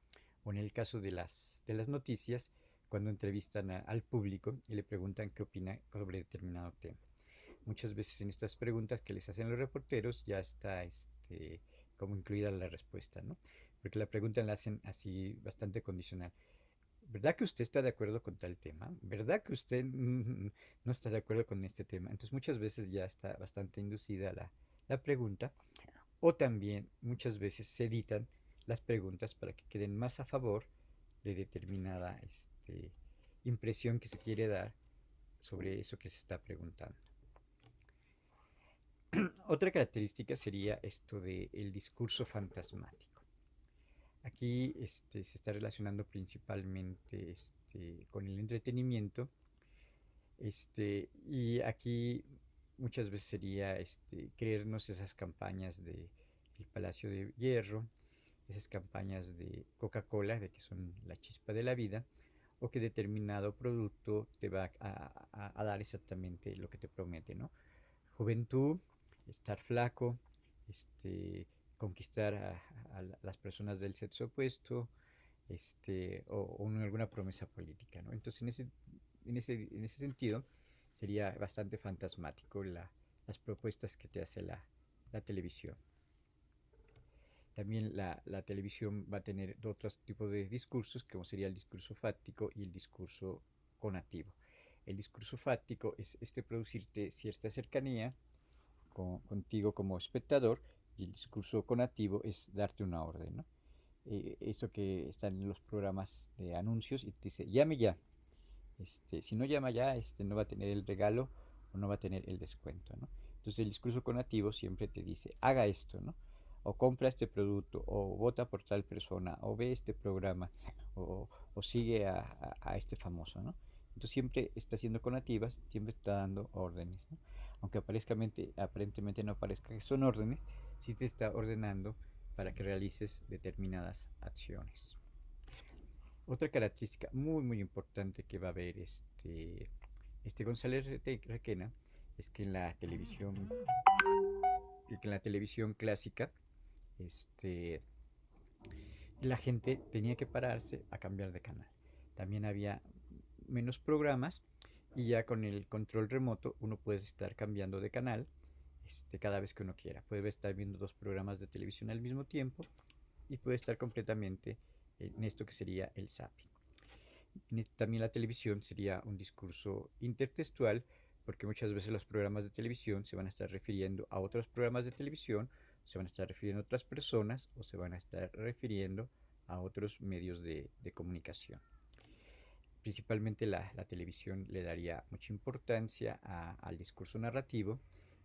o en el caso de las noticias, cuando entrevistan al público y le preguntan qué opina sobre determinado tema. Muchas veces en estas preguntas que les hacen los reporteros ya está como incluida la respuesta, ¿no? Porque la pregunta la hacen así bastante condicional. ¿Verdad que usted está de acuerdo con tal tema? ¿Verdad que usted no está de acuerdo con este tema? Entonces muchas veces ya está bastante inducida la pregunta, o también muchas veces se editan las preguntas para que queden más a favor de determinada impresión que se quiere dar sobre eso que se está preguntando. Otra característica sería esto del discurso fantasmático. Aquí se está relacionando principalmente con el entretenimiento, y aquí muchas veces sería creernos esas campañas de el Palacio de Hierro, esas campañas de Coca-Cola, de que son la chispa de la vida, o que determinado producto te va a dar exactamente lo que te promete, ¿no? Juventud, estar flaco, conquistar a las personas del sexo opuesto, o alguna promesa política, ¿no? Entonces, en ese sentido, sería bastante fantasmático las propuestas que te hace la televisión. También la televisión va a tener otros tipos de discursos, como sería el discurso fáctico y el discurso conativo. El discurso fáctico es producirte cierta cercanía contigo como espectador, y el discurso conativo es darte una orden, ¿no? Esto que está en los programas de anuncios y te dice, llame ya. Si no llama ya, no va a tener el regalo o no va a tener el descuento, ¿no? Entonces el discurso conativo siempre te dice, haga esto, ¿no? O compra este producto, o vota por tal persona, o ve este programa, o sigue a este famoso, ¿no? Entonces siempre está siendo conativas, siempre está dando órdenes, ¿no? Aunque aparentemente no parezca que son órdenes, sí te está ordenando para que realices determinadas acciones. Otra característica muy importante que va a haber González Requena es que en la televisión clásica, este, la gente tenía que pararse a cambiar de canal. También había menos programas y ya con el control remoto uno puede estar cambiando de canal cada vez que uno quiera. Puede estar viendo dos programas de televisión al mismo tiempo y puede estar completamente en esto que sería el zapping. También la televisión sería un discurso intertextual, porque muchas veces los programas de televisión se van a estar refiriendo a otros programas de televisión, se van a estar refiriendo a otras personas o se van a estar refiriendo a otros medios de comunicación. Principalmente la televisión le daría mucha importancia al discurso narrativo,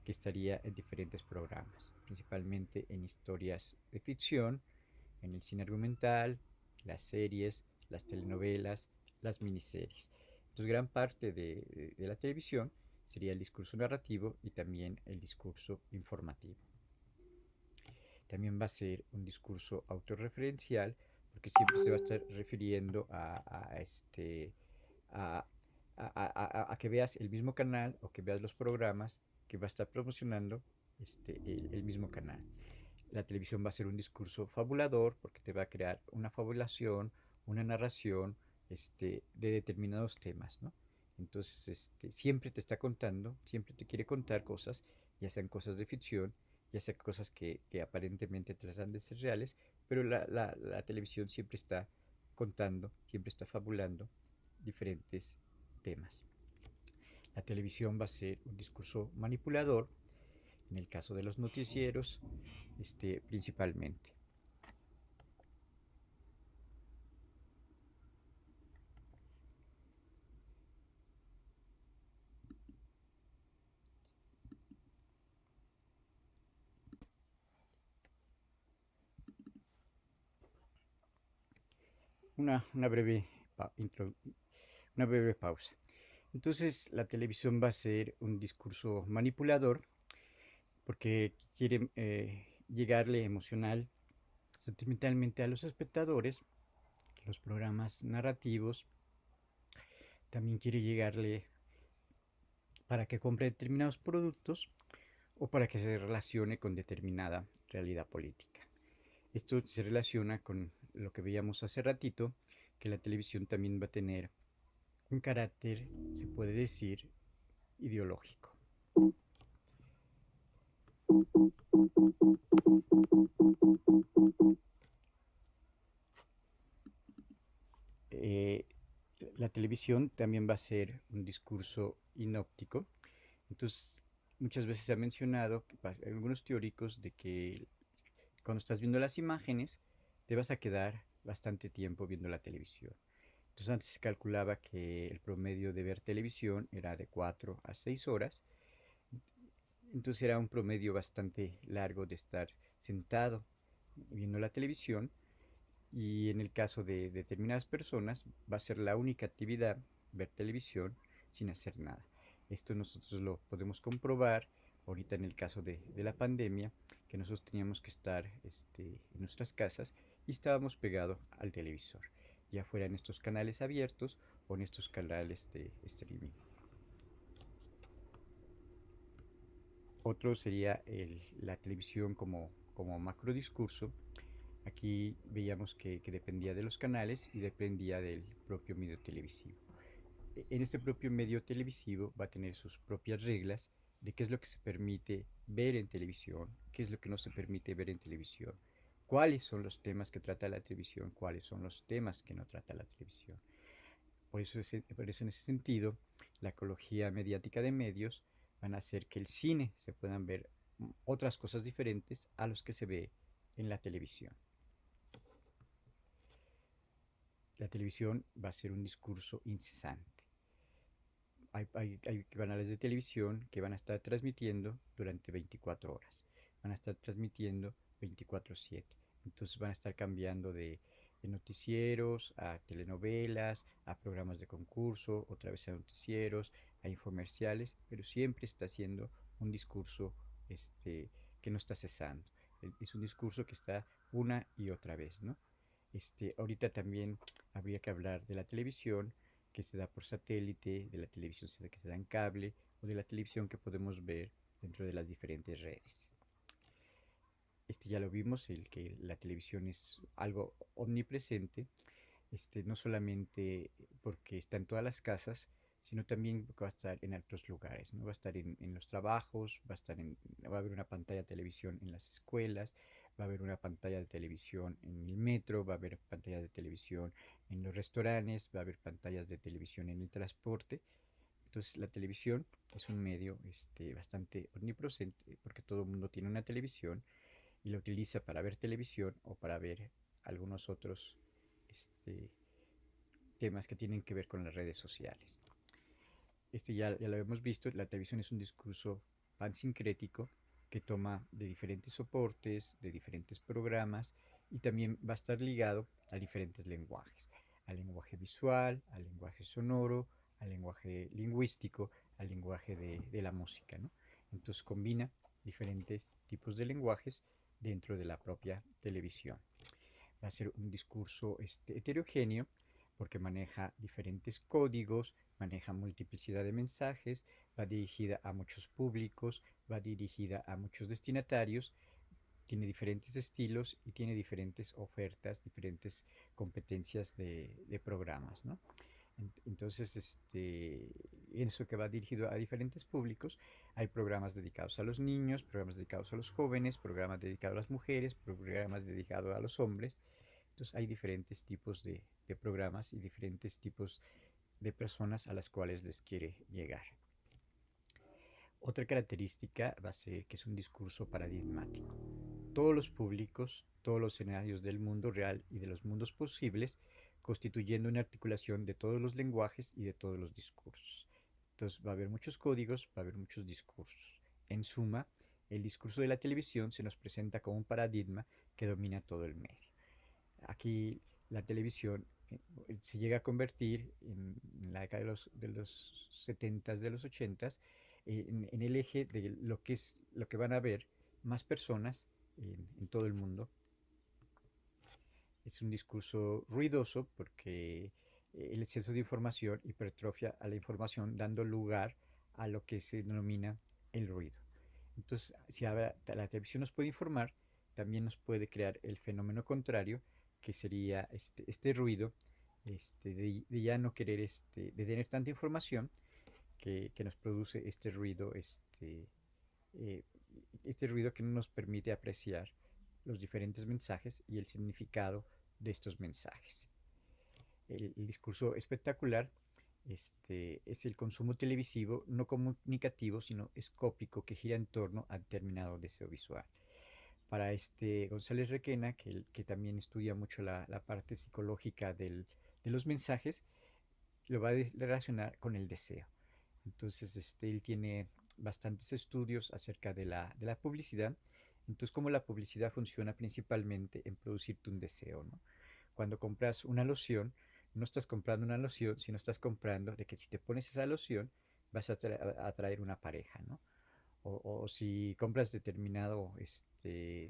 que estaría en diferentes programas, principalmente en historias de ficción, en el cine argumental, las series, las telenovelas, las miniseries. Entonces gran parte de la televisión sería el discurso narrativo y también el discurso informativo. También va a ser un discurso autorreferencial, porque siempre se va a estar refiriendo a, a que veas el mismo canal o que veas los programas que va a estar promocionando el mismo canal. La televisión va a ser un discurso fabulador, porque te va a crear una fabulación, una narración de determinados temas, ¿no? Entonces, siempre te está contando, siempre te quiere contar cosas, ya sean cosas de ficción, ya sean cosas que aparentemente tratan de ser reales, pero la televisión siempre está contando, siempre está fabulando diferentes temas. La televisión va a ser un discurso manipulador, en el caso de los noticieros, principalmente. Una breve, una breve pausa. Entonces, la televisión va a ser un discurso manipulador, porque quiere llegarle emocional, sentimentalmente a los espectadores. Los programas narrativos también quiere llegarle para que compre determinados productos o para que se relacione con determinada realidad política. Esto se relaciona con lo que veíamos hace ratito, que la televisión también va a tener un carácter, se puede decir, ideológico. Eh, la televisión también va a ser un discurso inóptico. Entonces, muchas veces se ha mencionado, algunos teóricos, de que cuando estás viendo las imágenes, te vas a quedar bastante tiempo viendo la televisión. Entonces antes se calculaba que el promedio de ver televisión era de 4 a 6 horas. Entonces era un promedio bastante largo de estar sentado viendo la televisión, y en el caso de determinadas personas va a ser la única actividad ver televisión sin hacer nada. Esto nosotros lo podemos comprobar ahorita en el caso de la pandemia, que nosotros teníamos que estar en nuestras casas y estábamos pegados al televisor, ya fuera en estos canales abiertos o en estos canales de streaming. Otro sería la televisión como macro discurso. Aquí veíamos que dependía de los canales y dependía del propio medio televisivo. En este propio medio televisivo va a tener sus propias reglas de qué es lo que se permite ver en televisión, qué es lo que no se permite ver en televisión, cuáles son los temas que trata la televisión, cuáles son los temas que no trata la televisión. Por eso en ese sentido, la ecología mediática de medios van a hacer que el cine se puedan ver otras cosas diferentes a los que se ve en la televisión. La televisión va a ser un discurso incesante. Hay canales de televisión que van a estar transmitiendo durante 24 horas. Van a estar transmitiendo 24/7. Entonces van a estar cambiando de noticieros a telenovelas, a programas de concurso, otra vez a noticieros, a infomerciales, pero siempre está haciendo un discurso que no está cesando. Es un discurso que está una y otra vez, ¿no? Ahorita también habría que hablar de la televisión que se da por satélite, de la televisión que se da en cable o de la televisión que podemos ver dentro de las diferentes redes. Ya lo vimos, el que la televisión es algo omnipresente, no solamente porque está en todas las casas, sino también porque va a estar en otros lugares, ¿no? Va a estar en los trabajos, va a haber una pantalla de televisión en las escuelas, va a haber una pantalla de televisión en el metro, va a haber pantalla de televisión en los restaurantes, va a haber pantallas de televisión en el transporte. Entonces la televisión es un medio bastante omnipresente porque todo el mundo tiene una televisión y la utiliza para ver televisión o para ver algunos otros este, temas que tienen que ver con las redes sociales. Ya lo hemos visto, la televisión es un discurso pansincrético que toma de diferentes soportes, de diferentes programas y también va a estar ligado a diferentes lenguajes, al lenguaje visual, al lenguaje sonoro, al lenguaje lingüístico, al lenguaje de la música, ¿no? Entonces combina diferentes tipos de lenguajes dentro de la propia televisión. Va a ser un discurso heterogéneo porque maneja diferentes códigos, maneja multiplicidad de mensajes, va dirigida a muchos públicos, va dirigida a muchos destinatarios, tiene diferentes estilos y tiene diferentes ofertas, diferentes competencias de programas, ¿no? Entonces, en eso que va dirigido a diferentes públicos, hay programas dedicados a los niños, programas dedicados a los jóvenes, programas dedicados a las mujeres, programas dedicados a los hombres. Entonces, hay diferentes tipos de programas y diferentes tipos de personas a las cuales les quiere llegar. Otra característica va a ser que es un discurso paradigmático. Todos los públicos, todos los escenarios del mundo real y de los mundos posibles, constituyendo una articulación de todos los lenguajes y de todos los discursos. Entonces va a haber muchos códigos, va a haber muchos discursos. En suma, el discurso de la televisión se nos presenta como un paradigma que domina todo el medio. Aquí la televisión se llega a convertir en la década de los 70s, de los 80s, en el eje de lo que van a ver más personas en todo el mundo. Es un discurso ruidoso porque el exceso de información hipertrofia a la información dando lugar a lo que se denomina el ruido. Entonces, si ahora la televisión nos puede informar, también nos puede crear el fenómeno contrario, que sería este ruido, de ya no querer, de tener tanta información que nos produce eh, este ruido que no nos permite apreciar los diferentes mensajes y el significado de estos mensajes. El discurso espectacular es el consumo televisivo no comunicativo, sino escópico que gira en torno a determinado deseo visual. Para González Requena, que también estudia mucho la parte psicológica de los mensajes, lo va a relacionar con el deseo. Entonces, él tiene bastantes estudios acerca de la publicidad. Entonces, cómo la publicidad funciona principalmente en producirte un deseo, ¿no? Cuando compras una loción, no estás comprando una loción, sino estás comprando de que si te pones esa loción, vas a atraer una pareja, ¿no? O si compras determinado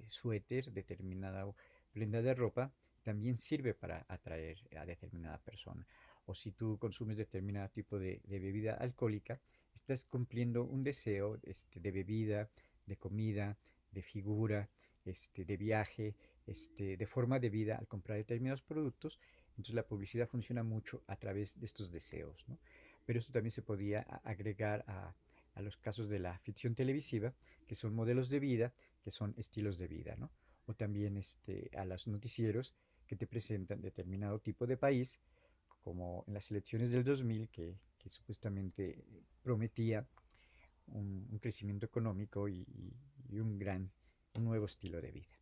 suéter, determinada prenda de ropa, también sirve para atraer a determinada persona. O si tú consumes determinado tipo de bebida alcohólica, estás cumpliendo un deseo de bebida, de comida, de figura, de viaje, de forma de vida al comprar determinados productos. Entonces la publicidad funciona mucho a través de estos deseos, ¿no? Pero esto también se podía agregar a los casos de la ficción televisiva, que son modelos de vida, que son estilos de vida, ¿no? O también a los noticieros que te presentan determinado tipo de país, como en las elecciones del 2000, que supuestamente prometía un crecimiento económico y un nuevo estilo de vida.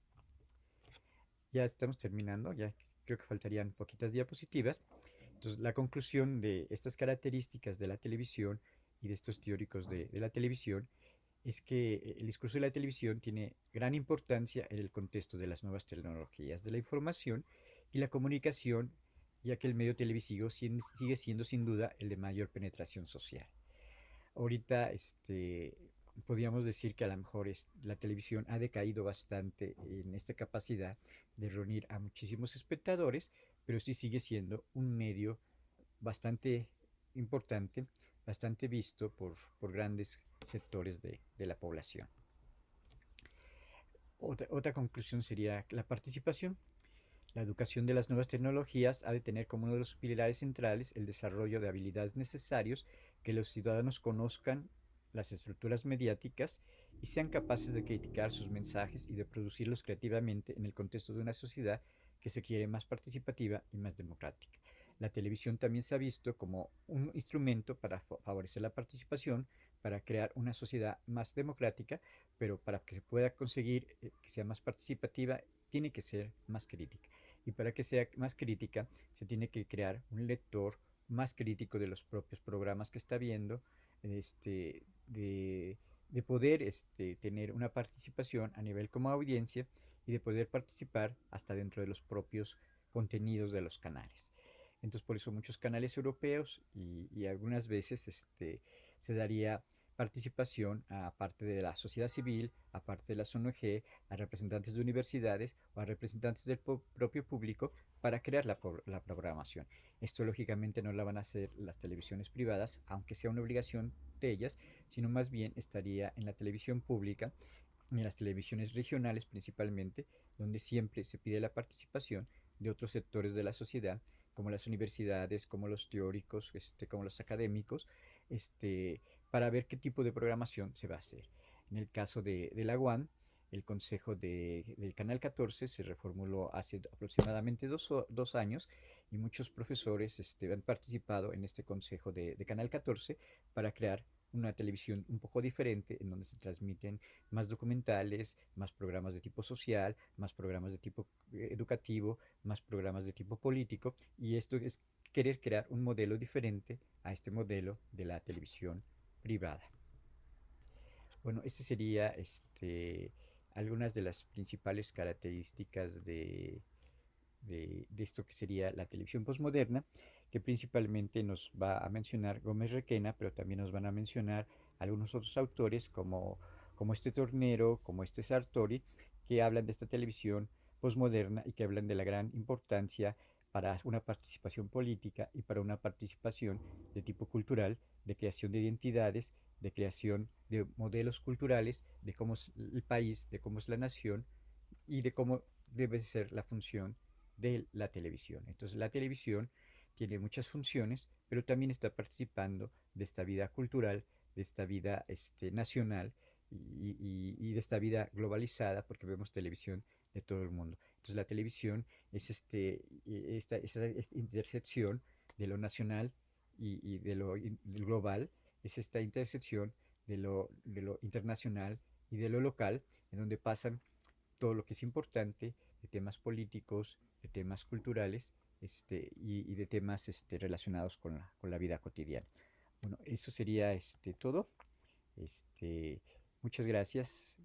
Ya estamos terminando, ya creo que faltarían poquitas diapositivas. Entonces, la conclusión de estas características de la televisión y de estos teóricos de la televisión es que el discurso de la televisión tiene gran importancia en el contexto de las nuevas tecnologías de la información y la comunicación, ya que el medio televisivo sigue siendo sin duda el de mayor penetración social. Ahorita, podríamos decir que a lo mejor la televisión ha decaído bastante en esta capacidad de reunir a muchísimos espectadores, pero sí sigue siendo un medio bastante importante, bastante visto por grandes sectores de la población. Otra conclusión sería la participación. La educación de las nuevas tecnologías ha de tener como uno de los pilares centrales el desarrollo de habilidades necesarios que los ciudadanos conozcan las estructuras mediáticas y sean capaces de criticar sus mensajes y de producirlos creativamente en el contexto de una sociedad que se quiere más participativa y más democrática. La televisión también se ha visto como un instrumento para favorecer la participación, para crear una sociedad más democrática, pero para que se pueda conseguir que sea más participativa, tiene que ser más crítica. Y para que sea más crítica, se tiene que crear un lector más crítico de los propios programas que está viendo, este, de, de poder tener una participación a nivel como audiencia y de poder participar hasta dentro de los propios contenidos de los canales. Entonces, por eso muchos canales europeos y algunas veces se daría participación a parte de la sociedad civil, a parte de las ONG, a representantes de universidades o a representantes del propio público para crear la programación. Esto lógicamente no la van a hacer las televisiones privadas, aunque sea una obligación de ellas, sino más bien estaría en la televisión pública, en las televisiones regionales principalmente, donde siempre se pide la participación de otros sectores de la sociedad, como las universidades, como los teóricos, como los académicos, para ver qué tipo de programación se va a hacer. En el caso de la UAM, el consejo del Canal 14 se reformuló hace aproximadamente dos años y muchos profesores han participado en este consejo de Canal 14 para crear una televisión un poco diferente en donde se transmiten más documentales, más programas de tipo social, más programas de tipo educativo, más programas de tipo político, y esto es querer crear un modelo diferente a este modelo de la televisión privada. Bueno, este sería algunas de las principales características de esto que sería la televisión posmoderna, que principalmente nos va a mencionar Gómez Requena, pero también nos van a mencionar algunos otros autores como este Tornero, como este Sartori, que hablan de esta televisión posmoderna y que hablan de la gran importancia para una participación política y para una participación de tipo cultural, de creación de identidades, de creación de modelos culturales, de cómo es el país, de cómo es la nación y de cómo debe ser la función de la televisión. Entonces la televisión tiene muchas funciones, pero también está participando de esta vida cultural, de esta vida nacional y de esta vida globalizada, porque vemos televisión de todo el mundo. Entonces la televisión es esta intersección de lo nacional y de lo global, es esta intersección de lo internacional y de lo local, en donde pasan todo lo que es importante de temas políticos, de temas culturales y de temas relacionados con la vida cotidiana. Bueno, eso sería todo. Este, Muchas gracias.